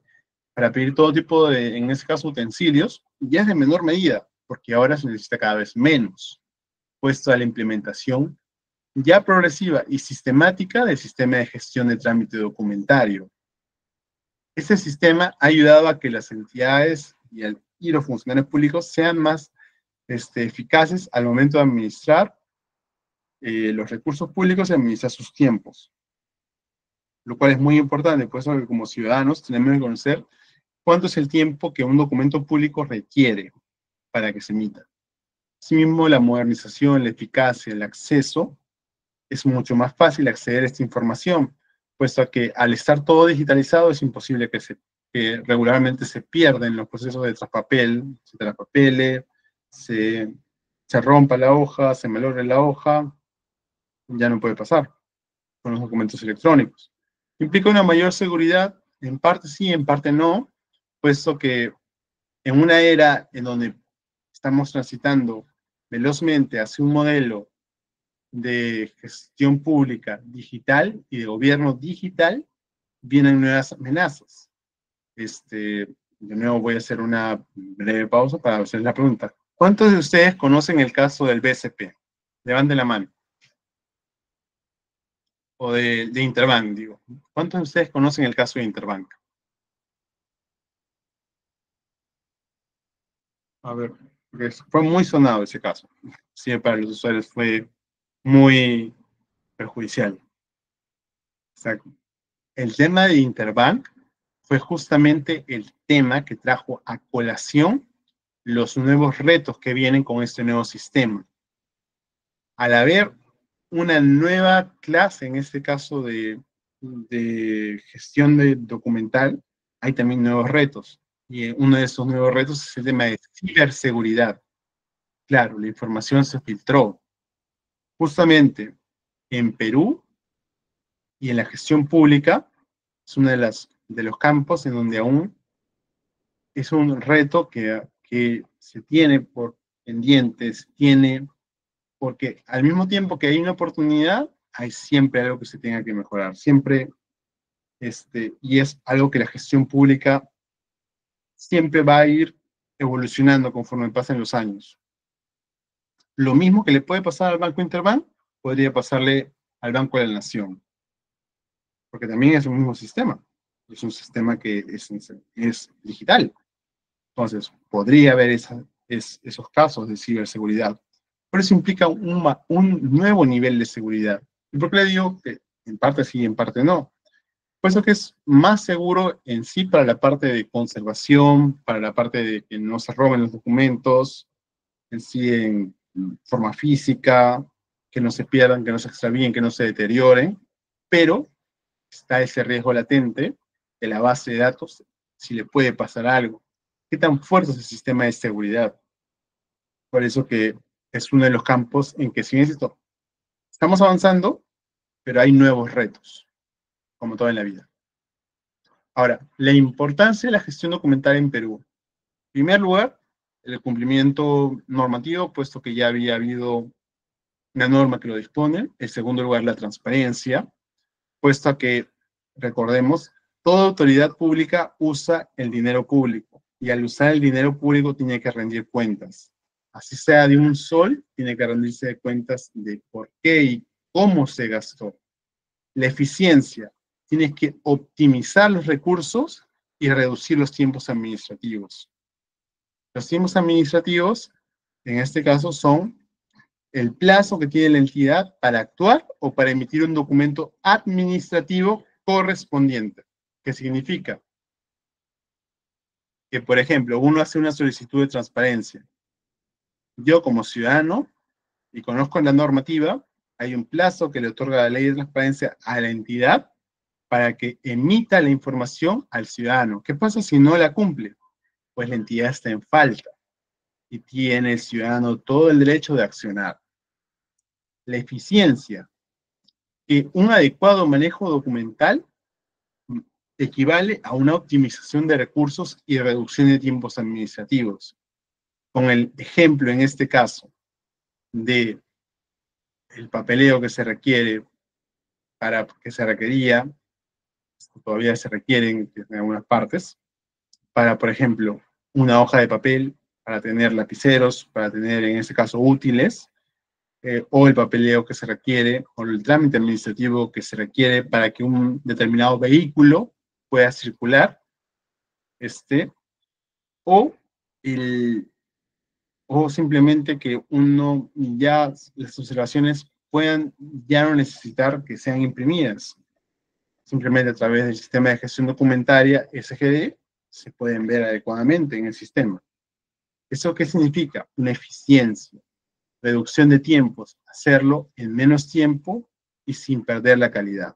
para pedir todo tipo de, en ese caso, utensilios, ya es de menor medida, porque ahora se necesita cada vez menos, puesto a la implementación ya progresiva y sistemática del sistema de gestión de trámite documentario. Este sistema ha ayudado a que las entidades y los funcionarios públicos sean más eficaces al momento de administrar los recursos públicos y administrar sus tiempos, lo cual es muy importante, por eso que como ciudadanos tenemos que conocer cuánto es el tiempo que un documento público requiere para que se emita. Asimismo, la modernización, la eficacia, el acceso, es mucho más fácil acceder a esta información, puesto que al estar todo digitalizado es imposible que regularmente se pierden los procesos de traspapel, se traspapele, se rompa la hoja, se malogre la hoja, ya no puede pasar con los documentos electrónicos. Implica una mayor seguridad, en parte sí, en parte no, puesto que en una era en donde estamos transitando velozmente hacia un modelo de gestión pública digital y de gobierno digital, vienen nuevas amenazas. De nuevo voy a hacer una breve pausa para hacer la pregunta. ¿Cuántos de ustedes conocen el caso del BCP? Levanten la mano. o de Interbank, digo. ¿Cuántos de ustedes conocen el caso de Interbank? A ver, porque fue muy sonado ese caso. Sí, para los usuarios fue muy perjudicial. O sea, el tema de Interbank fue justamente el tema que trajo a colación los nuevos retos que vienen con este nuevo sistema. Al haber una nueva clase, en este caso de gestión de documental, hay también nuevos retos. Y uno de esos nuevos retos es el tema de ciberseguridad. Claro, la información se filtró. Justamente en Perú y en la gestión pública es uno de los campos en donde aún es un reto que se tiene por pendientes, tiene, porque al mismo tiempo que hay una oportunidad, hay siempre algo que se tenga que mejorar, siempre, y es algo que la gestión pública siempre va a ir evolucionando conforme pasen los años. Lo mismo que le puede pasar al Banco Interbank, podría pasarle al Banco de la Nación, porque también es un mismo sistema, es un sistema que es digital. Entonces, podría haber esos casos de ciberseguridad. Pero eso implica un nuevo nivel de seguridad. ¿Y por qué le digo que en parte sí, en parte no? Puesto que es más seguro en sí para la parte de conservación, para la parte de que no se roben los documentos, en sí en forma física, que no se pierdan, que no se extravíen, que no se deterioren, pero está ese riesgo latente de la base de datos si le puede pasar algo. ¿Qué tan fuerte es el sistema de seguridad? Por eso que es uno de los campos en que, si bien estamos avanzando, pero hay nuevos retos, como todo en la vida. Ahora, la importancia de la gestión documental en Perú. En primer lugar, el cumplimiento normativo, puesto que ya había habido una norma que lo dispone. En segundo lugar, la transparencia, puesto que, recordemos, toda autoridad pública usa el dinero público y al usar el dinero público tiene que rendir cuentas. Así sea de un sol, tiene que rendirse de cuentas de por qué y cómo se gastó. La eficiencia, tienes que optimizar los recursos y reducir los tiempos administrativos. Los tiempos administrativos, en este caso, son el plazo que tiene la entidad para actuar o para emitir un documento administrativo correspondiente. ¿Qué significa? Que, por ejemplo, uno hace una solicitud de transparencia. Yo, como ciudadano, y conozco la normativa, hay un plazo que le otorga la ley de transparencia a la entidad para que emita la información al ciudadano. ¿Qué pasa si no la cumple? Pues la entidad está en falta y tiene el ciudadano todo el derecho de accionar. La eficiencia, que un adecuado manejo documental equivale a una optimización de recursos y reducción de tiempos administrativos. Con el ejemplo, en este caso, de el papeleo que se requiere para que se requería, todavía se requieren en algunas partes, para, por ejemplo, una hoja de papel, para tener lapiceros, para tener, en este caso, útiles, o el papeleo que se requiere, o el trámite administrativo que se requiere para que un determinado vehículo pueda circular, o, el, o simplemente que uno ya, las observaciones puedan ya no necesitar que sean imprimidas. Simplemente a través del sistema de gestión documentaria SGD se pueden ver adecuadamente en el sistema. ¿Eso qué significa? Una eficiencia, reducción de tiempos, hacerlo en menos tiempo y sin perder la calidad.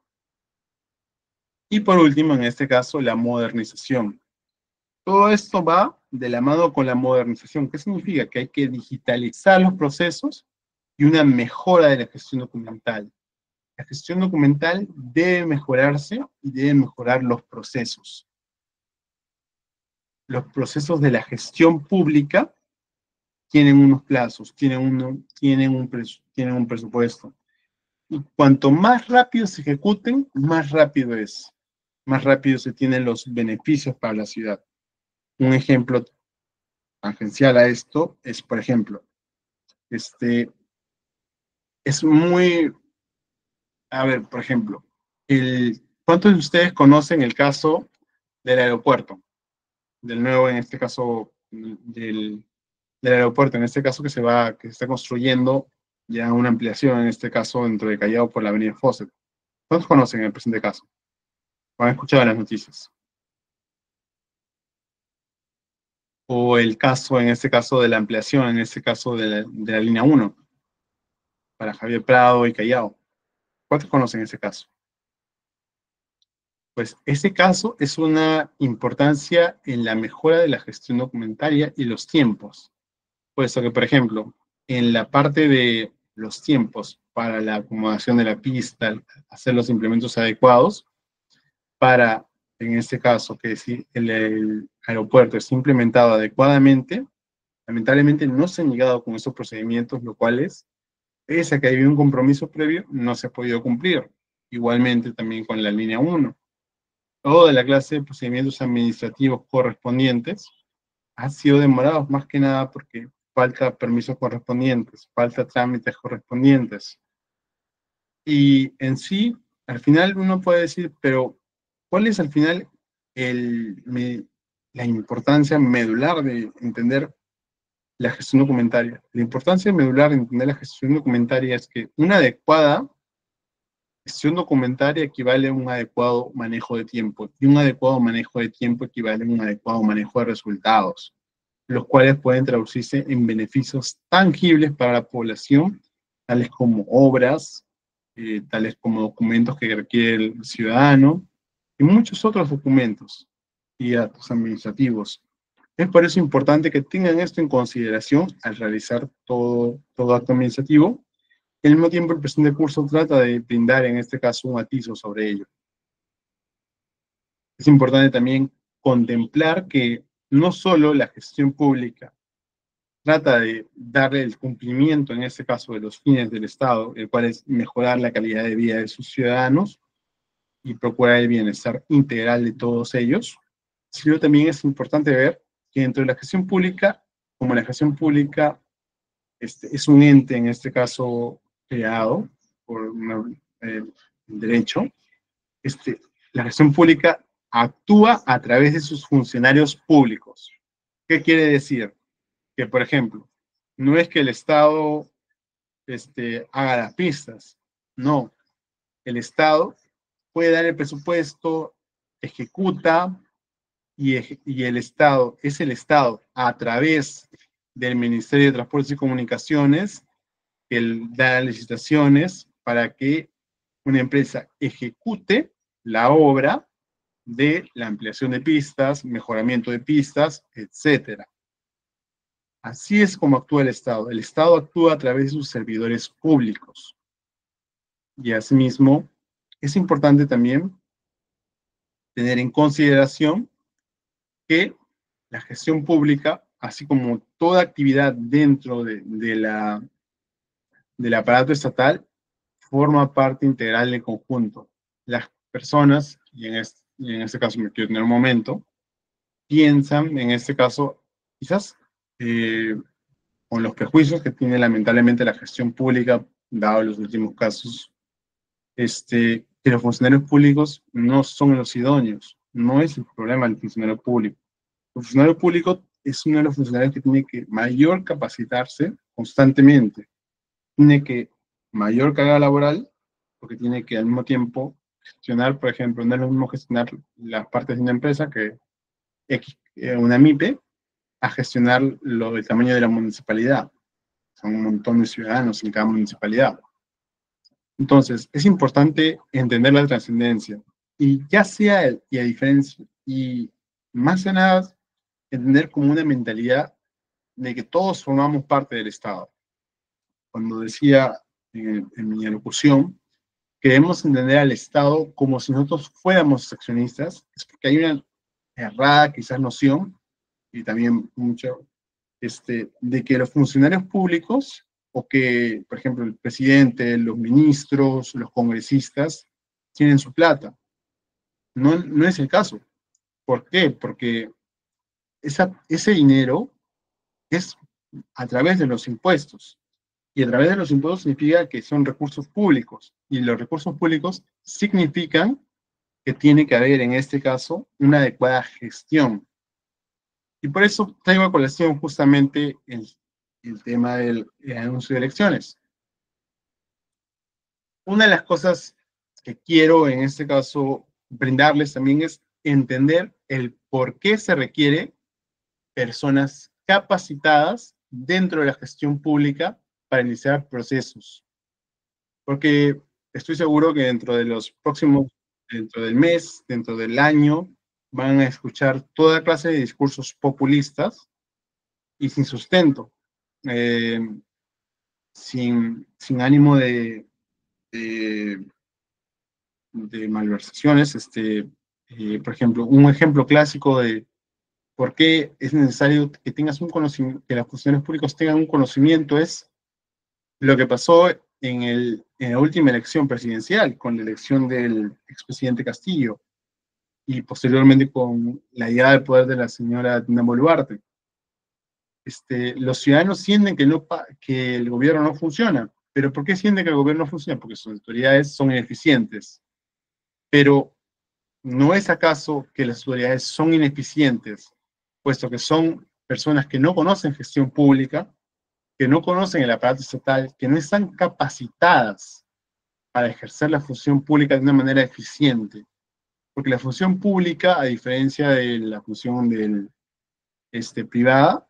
Y por último, en este caso, la modernización. Todo esto va de la mano con la modernización. ¿Qué significa? Que hay que digitalizar los procesos y una mejora de la gestión documental. La gestión documental debe mejorarse y deben mejorar los procesos. Los procesos de la gestión pública tienen unos plazos, tienen un presupuesto. Y cuanto más rápido se ejecuten, más rápido es. Más rápido se tienen los beneficios para la ciudad. Un ejemplo tangencial a esto es, por ejemplo, es muy A ver, por ejemplo, ¿cuántos de ustedes conocen el caso del aeropuerto? Del nuevo, en este caso, del aeropuerto, en este caso que se está construyendo ya una ampliación, en este caso dentro de Callao por la avenida Fawcett. ¿Cuántos conocen el presente caso? ¿O han escuchado las noticias? O el caso, en este caso, de la ampliación, en este caso de la línea uno para Javier Prado y Callao. ¿Cuántos conocen ese caso? Pues ese caso es una importancia en la mejora de la gestión documentaria y los tiempos. Puesto que, por ejemplo, en la parte de los tiempos para la acomodación de la pista, hacer los implementos adecuados, para, en este caso, que si el aeropuerto es implementado adecuadamente, lamentablemente no se han llegado con esos procedimientos, lo cual es, pese a que hay un compromiso previo, no se ha podido cumplir. Igualmente también con la línea uno. Toda la clase de procedimientos administrativos correspondientes han sido demorados más que nada porque falta permisos correspondientes, falta trámites correspondientes. Y en sí, al final uno puede decir, pero ¿cuál es al final la importancia medular de entender la gestión documentaria? La importancia medular de entender la gestión documentaria es que una adecuada gestión documentaria equivale a un adecuado manejo de tiempo, y un adecuado manejo de tiempo equivale a un adecuado manejo de resultados, los cuales pueden traducirse en beneficios tangibles para la población, tales como obras, tales como documentos que requiere el ciudadano, y muchos otros documentos y datos administrativos. Es por eso importante que tengan esto en consideración al realizar todo acto administrativo. Al mismo tiempo, el presente curso trata de brindar, en este caso, un atizo sobre ello. Es importante también contemplar que no solo la gestión pública trata de darle el cumplimiento, en este caso, de los fines del Estado, el cual es mejorar la calidad de vida de sus ciudadanos y procurar el bienestar integral de todos ellos, sino también es importante ver que dentro de la gestión pública, como la gestión pública es un ente, en este caso, creado por el derecho, este, la gestión pública actúa a través de sus funcionarios públicos. ¿Qué quiere decir? Que, por ejemplo, no es que el Estado haga las pistas, no. El Estado puede dar el presupuesto, ejecuta, y el Estado, es el Estado a través del Ministerio de Transportes y Comunicaciones que da licitaciones para que una empresa ejecute la obra de la ampliación de pistas, mejoramiento de pistas, etcétera. Así es como actúa el Estado. El Estado actúa a través de sus servidores públicos. Y asimismo, es importante también tener en consideración que la gestión pública, así como toda actividad dentro del aparato estatal, forma parte integral del conjunto. Las personas, y en este caso me quiero tener un momento, piensan, en este caso, quizás con los prejuicios que tiene lamentablemente la gestión pública, dado los últimos casos, que los funcionarios públicos no son los idóneos. No es el problema del funcionario público. El funcionario público es uno de los funcionarios que tiene que mayor capacitarse constantemente. Tiene que mayor carga laboral, porque tiene que al mismo tiempo gestionar, por ejemplo, no es lo mismo gestionar las partes de una empresa que una MIPE, a gestionar el tamaño de la municipalidad. Son un montón de ciudadanos en cada municipalidad. Entonces, es importante entender la trascendencia. Y ya sea, y a diferencia, y más que nada, entender como una mentalidad de que todos formamos parte del Estado. Cuando decía en mi alocución, queremos entender al Estado como si nosotros fuéramos accionistas, es porque hay una errada quizás noción, y también mucho, de que los funcionarios públicos, o que, por ejemplo, el presidente, los ministros, los congresistas, tienen su plata. No, no es el caso. ¿Por qué? Porque ese dinero es a través de los impuestos. Y a través de los impuestos significa que son recursos públicos. Y los recursos públicos significan que tiene que haber, en este caso, una adecuada gestión. Y por eso traigo a colación justamente el tema del anuncio de elecciones. Una de las cosas que quiero en este caso brindarles también es entender el por qué se requiere personas capacitadas dentro de la gestión pública para iniciar procesos. Porque estoy seguro que dentro de los próximos, dentro del mes, dentro del año, van a escuchar toda clase de discursos populistas y sin sustento, eh, sin ánimo de, de malversaciones. Por ejemplo, un ejemplo clásico de por qué es necesario que tengas un conocimiento, que las funciones públicas tengan un conocimiento es lo que pasó en la última elección presidencial, con la elección del expresidente Castillo y posteriormente con la llegada al poder de la señora Dina Boluarte. Los ciudadanos sienten que el gobierno no funciona. ¿Pero por qué sienten que el gobierno no funciona? Porque sus autoridades son ineficientes. Pero ¿no es acaso que las autoridades son ineficientes, puesto que son personas que no conocen gestión pública, que no conocen el aparato estatal, que no están capacitadas para ejercer la función pública de una manera eficiente? Porque la función pública, a diferencia de la función privada,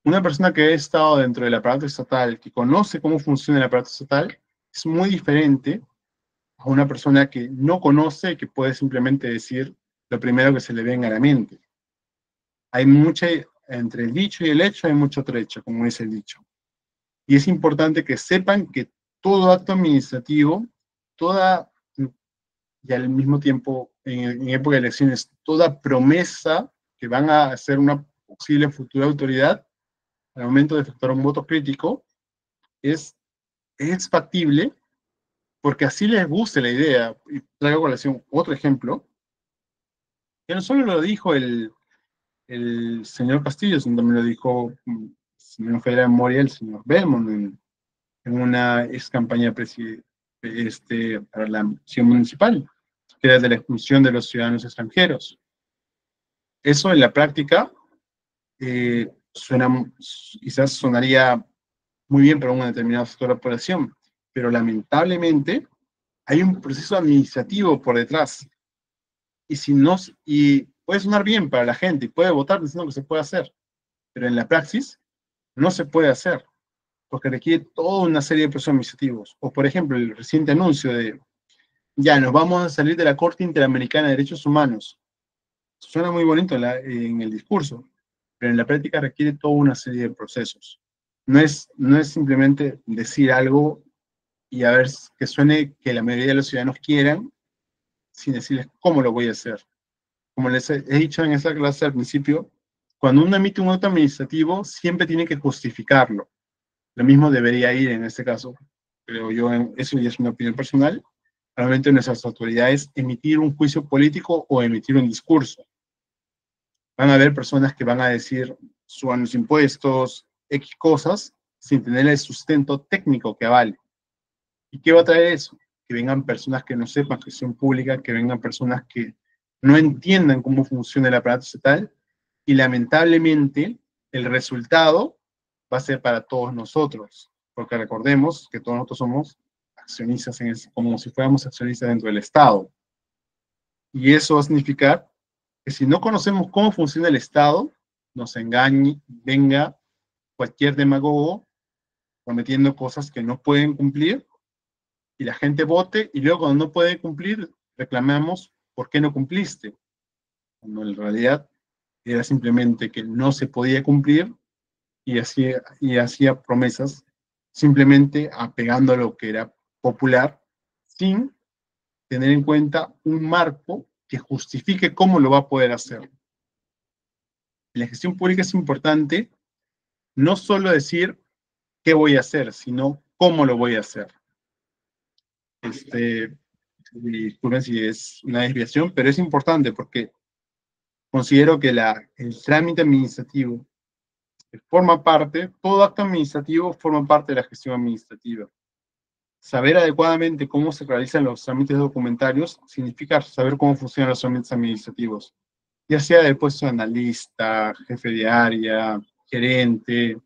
una persona que ha estado dentro del aparato estatal, que conoce cómo funciona el aparato estatal, es muy diferente a una persona que no conoce y que puede simplemente decir lo primero que se le venga a la mente. Hay mucha, entre el dicho y el hecho hay mucho trecho, como dice el dicho. Y es importante que sepan que todo acto administrativo, toda, y al mismo tiempo, en época de elecciones, toda promesa que van a hacer una posible futura autoridad, al momento de efectuar un voto crítico, es factible porque así les guste la idea. Y traigo a colación otro ejemplo, que no solo lo dijo el señor Castillo, sino también lo dijo, si no me falla la memoria, el señor Belmont en una ex campaña para la acción municipal, que era de la expulsión de los ciudadanos extranjeros. Eso en la práctica quizás sonaría muy bien para un determinado sector de la población, pero lamentablemente hay un proceso administrativo por detrás. Y si no, y puede sonar bien para la gente y puede votar diciendo que se puede hacer, pero en la praxis no se puede hacer, porque requiere toda una serie de procesos administrativos. O por ejemplo, el reciente anuncio de, ya nos vamos a salir de la Corte Interamericana de Derechos Humanos. Suena muy bonito en el discurso, pero en la práctica requiere toda una serie de procesos. No es simplemente decir algo y a ver que suene que la mayoría de los ciudadanos quieran, sin decirles cómo lo voy a hacer. Como les he dicho en esa clase al principio, cuando uno emite un acto administrativo, siempre tiene que justificarlo. Lo mismo debería ir en este caso, creo yo, eso ya es una opinión personal. Realmente nuestras autoridades emitir un juicio político o emitir un discurso. Van a haber personas que van a decir, suban los impuestos, X cosas, sin tener el sustento técnico que avale. ¿Y qué va a traer eso? Que vengan personas que no sepan gestión pública, que vengan personas que no entiendan cómo funciona el aparato estatal, y lamentablemente el resultado va a ser para todos nosotros, porque recordemos que todos nosotros somos accionistas, como si fuéramos accionistas dentro del Estado. Y eso va a significar que si no conocemos cómo funciona el Estado, nos engañe, venga cualquier demagogo prometiendo cosas que no pueden cumplir y la gente vote y luego cuando no puede cumplir reclamamos por qué no cumpliste. Cuando en realidad era simplemente que no se podía cumplir y hacía promesas simplemente apegando a lo que era popular sin tener en cuenta un marco que justifique cómo lo va a poder hacer. En la gestión pública es importante no solo decir qué voy a hacer, sino cómo lo voy a hacer. Disculpen si es una desviación, pero es importante porque considero que el trámite administrativo todo acto administrativo forma parte de la gestión administrativa. Saber adecuadamente cómo se realizan los trámites documentarios significa saber cómo funcionan los trámites administrativos, ya sea del puesto de analista, jefe de área, gerente,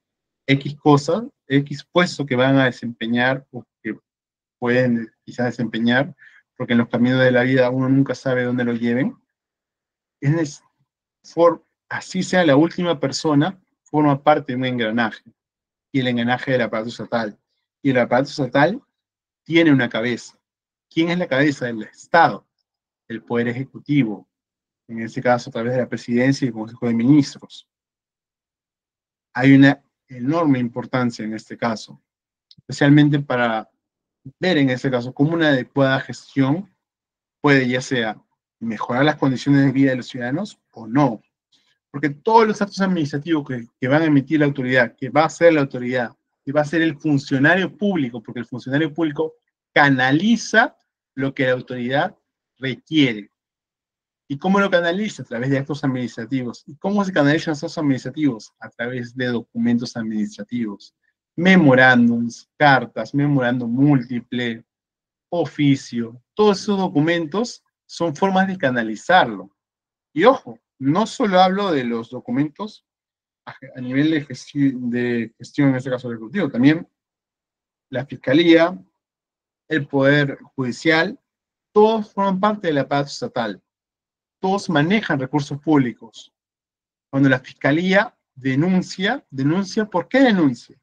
X cosas, X puesto que van a desempeñar o que pueden quizás desempeñar, porque en los caminos de la vida uno nunca sabe dónde lo lleven. Así sea la última persona, forma parte de un engranaje, y el engranaje del aparato estatal. Y el aparato estatal tiene una cabeza. ¿Quién es la cabeza del Estado? El Poder Ejecutivo, en este caso a través de la Presidencia y el Consejo de Ministros. Hay una enorme importancia en este caso, especialmente para ver en este caso cómo una adecuada gestión puede ya sea mejorar las condiciones de vida de los ciudadanos o no. Porque todos los actos administrativos que van a emitir la autoridad, que va a ser la autoridad, que va a ser el funcionario público, porque el funcionario público canaliza lo que la autoridad requiere. ¿Y cómo lo canaliza? A través de actos administrativos. ¿Y cómo se canalizan los actos administrativos? A través de documentos administrativos. Memorándums, cartas, memorándum múltiple, oficio. Todos esos documentos son formas de canalizarlo. Y ojo, no solo hablo de los documentos a nivel de gestión, en este caso del Ejecutivo, también la Fiscalía, el Poder Judicial, todos forman parte del aparato estatal. Todos manejan recursos públicos. Cuando la Fiscalía denuncia, ¿por qué denuncia?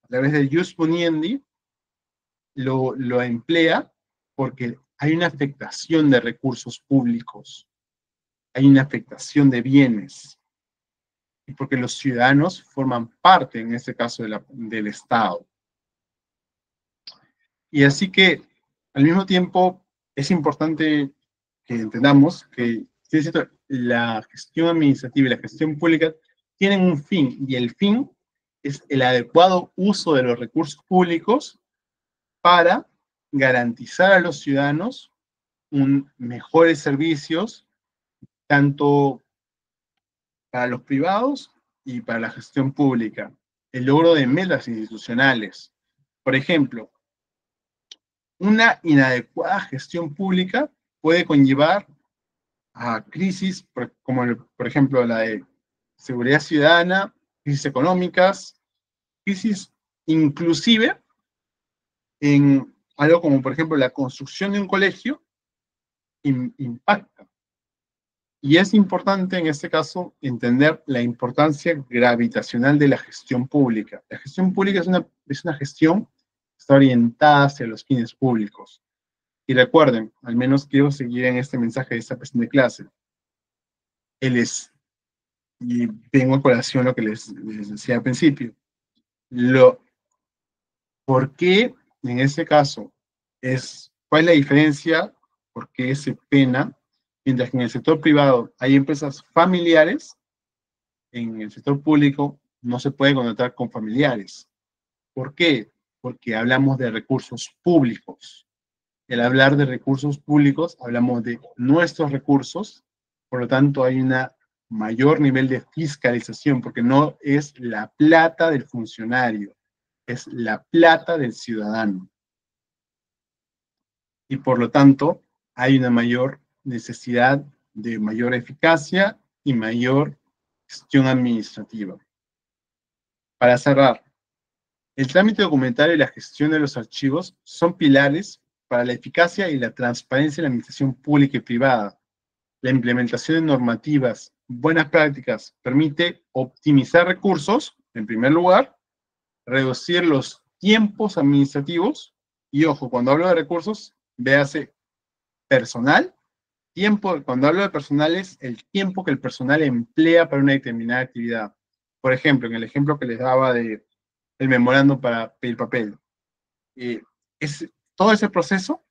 A través del jus puniendi lo emplea porque hay una afectación de recursos públicos, hay una afectación de bienes, y porque los ciudadanos forman parte, en este caso, del Estado. Y así que, al mismo tiempo, es importante que entendamos que la gestión administrativa y la gestión pública tienen un fin, y el fin es el adecuado uso de los recursos públicos para garantizar a los ciudadanos mejores servicios, tanto para los privados y para la gestión pública. El logro de metas institucionales. Por ejemplo, una inadecuada gestión pública puede conllevar a crisis, como por ejemplo la de seguridad ciudadana, crisis económicas, crisis inclusive en algo como por ejemplo la construcción de un colegio impacta. Y es importante en este caso entender la importancia gravitacional de la gestión pública. La gestión pública es una gestión que está orientada hacia los fines públicos. Y recuerden, al menos quiero seguir en este mensaje de esta presente clase, y vengo a colación lo que les decía al principio, ¿por qué en este caso cuál es la diferencia? ¿Por qué se pena? Mientras que en el sector privado hay empresas familiares, en el sector público no se puede contratar con familiares. ¿Por qué? Porque hablamos de recursos públicos. El hablar de recursos públicos, hablamos de nuestros recursos, por lo tanto hay un mayor nivel de fiscalización, porque no es la plata del funcionario, es la plata del ciudadano. Y por lo tanto, hay una mayor necesidad de mayor eficacia y mayor gestión administrativa. Para cerrar, el trámite documentario y la gestión de los archivos son pilares para la eficacia y la transparencia en la administración pública y privada. La implementación de normativas, buenas prácticas, permite optimizar recursos, en primer lugar, reducir los tiempos administrativos, y ojo, cuando hablo de recursos, véase personal, tiempo, cuando hablo de personal es el tiempo que el personal emplea para una determinada actividad. Por ejemplo, en el ejemplo que les daba del memorando para pedir papel, todo ese proceso,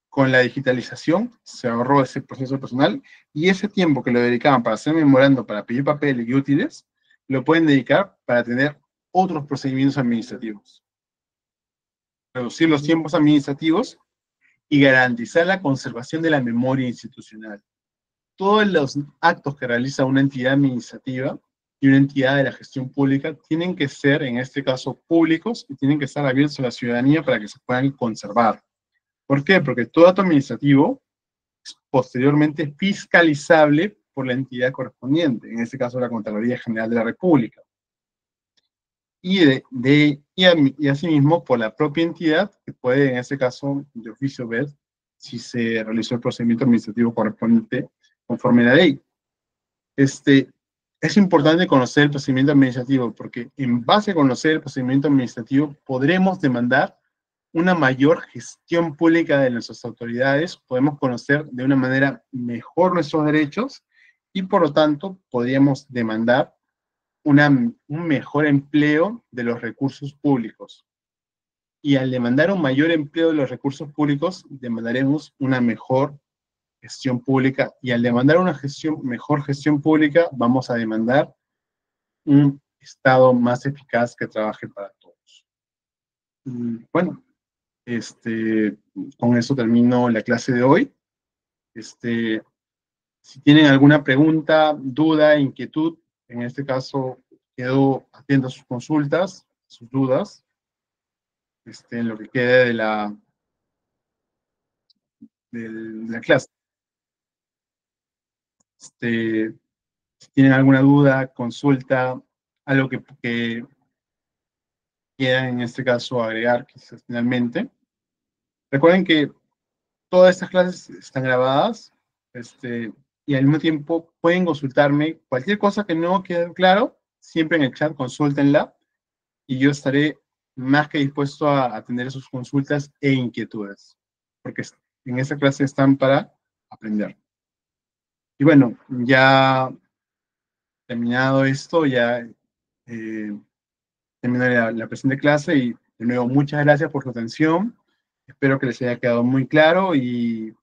con la digitalización, se ahorró ese proceso personal, y ese tiempo que lo dedicaban para hacer memorando, para pedir papel y útiles, lo pueden dedicar para tener otros procedimientos administrativos. Reducir los tiempos administrativos y garantizar la conservación de la memoria institucional. Todos los actos que realiza una entidad administrativa y una entidad de la gestión pública tienen que ser, en este caso, públicos y tienen que estar abiertos a la ciudadanía para que se puedan conservar. ¿Por qué? Porque todo dato administrativo es posteriormente fiscalizable por la entidad correspondiente, en este caso la Contraloría General de la República. Y asimismo por la propia entidad, que puede en este caso de oficio ver si se realizó el procedimiento administrativo correspondiente conforme a la ley. Es importante conocer el procedimiento administrativo porque en base a conocer el procedimiento administrativo podremos demandar una mayor gestión pública de nuestras autoridades, podemos conocer de una manera mejor nuestros derechos y por lo tanto podríamos demandar un mejor empleo de los recursos públicos. Y al demandar un mayor empleo de los recursos públicos, demandaremos una mejor gestión pública. Y al demandar una mejor gestión pública, vamos a demandar un Estado más eficaz que trabaje para todos. Bueno, con eso termino la clase de hoy. Si tienen alguna pregunta, duda, inquietud, en este caso quedo atento a sus consultas, sus dudas, en lo que quede de la clase. Si tienen alguna duda, consulta, algo que quieran en este caso agregar quizás finalmente. Recuerden que todas estas clases están grabadas y al mismo tiempo pueden consultarme cualquier cosa que no quede claro, siempre en el chat consúltenla y yo estaré más que dispuesto a atender sus consultas e inquietudes, porque en esta clase están para aprender. Y bueno, ya terminado esto, ya terminaré la presente clase y de nuevo muchas gracias por su atención. Espero que les haya quedado muy claro y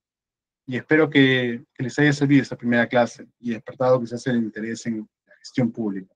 espero que les haya servido esta primera clase y despertado quizás el interés en la gestión pública.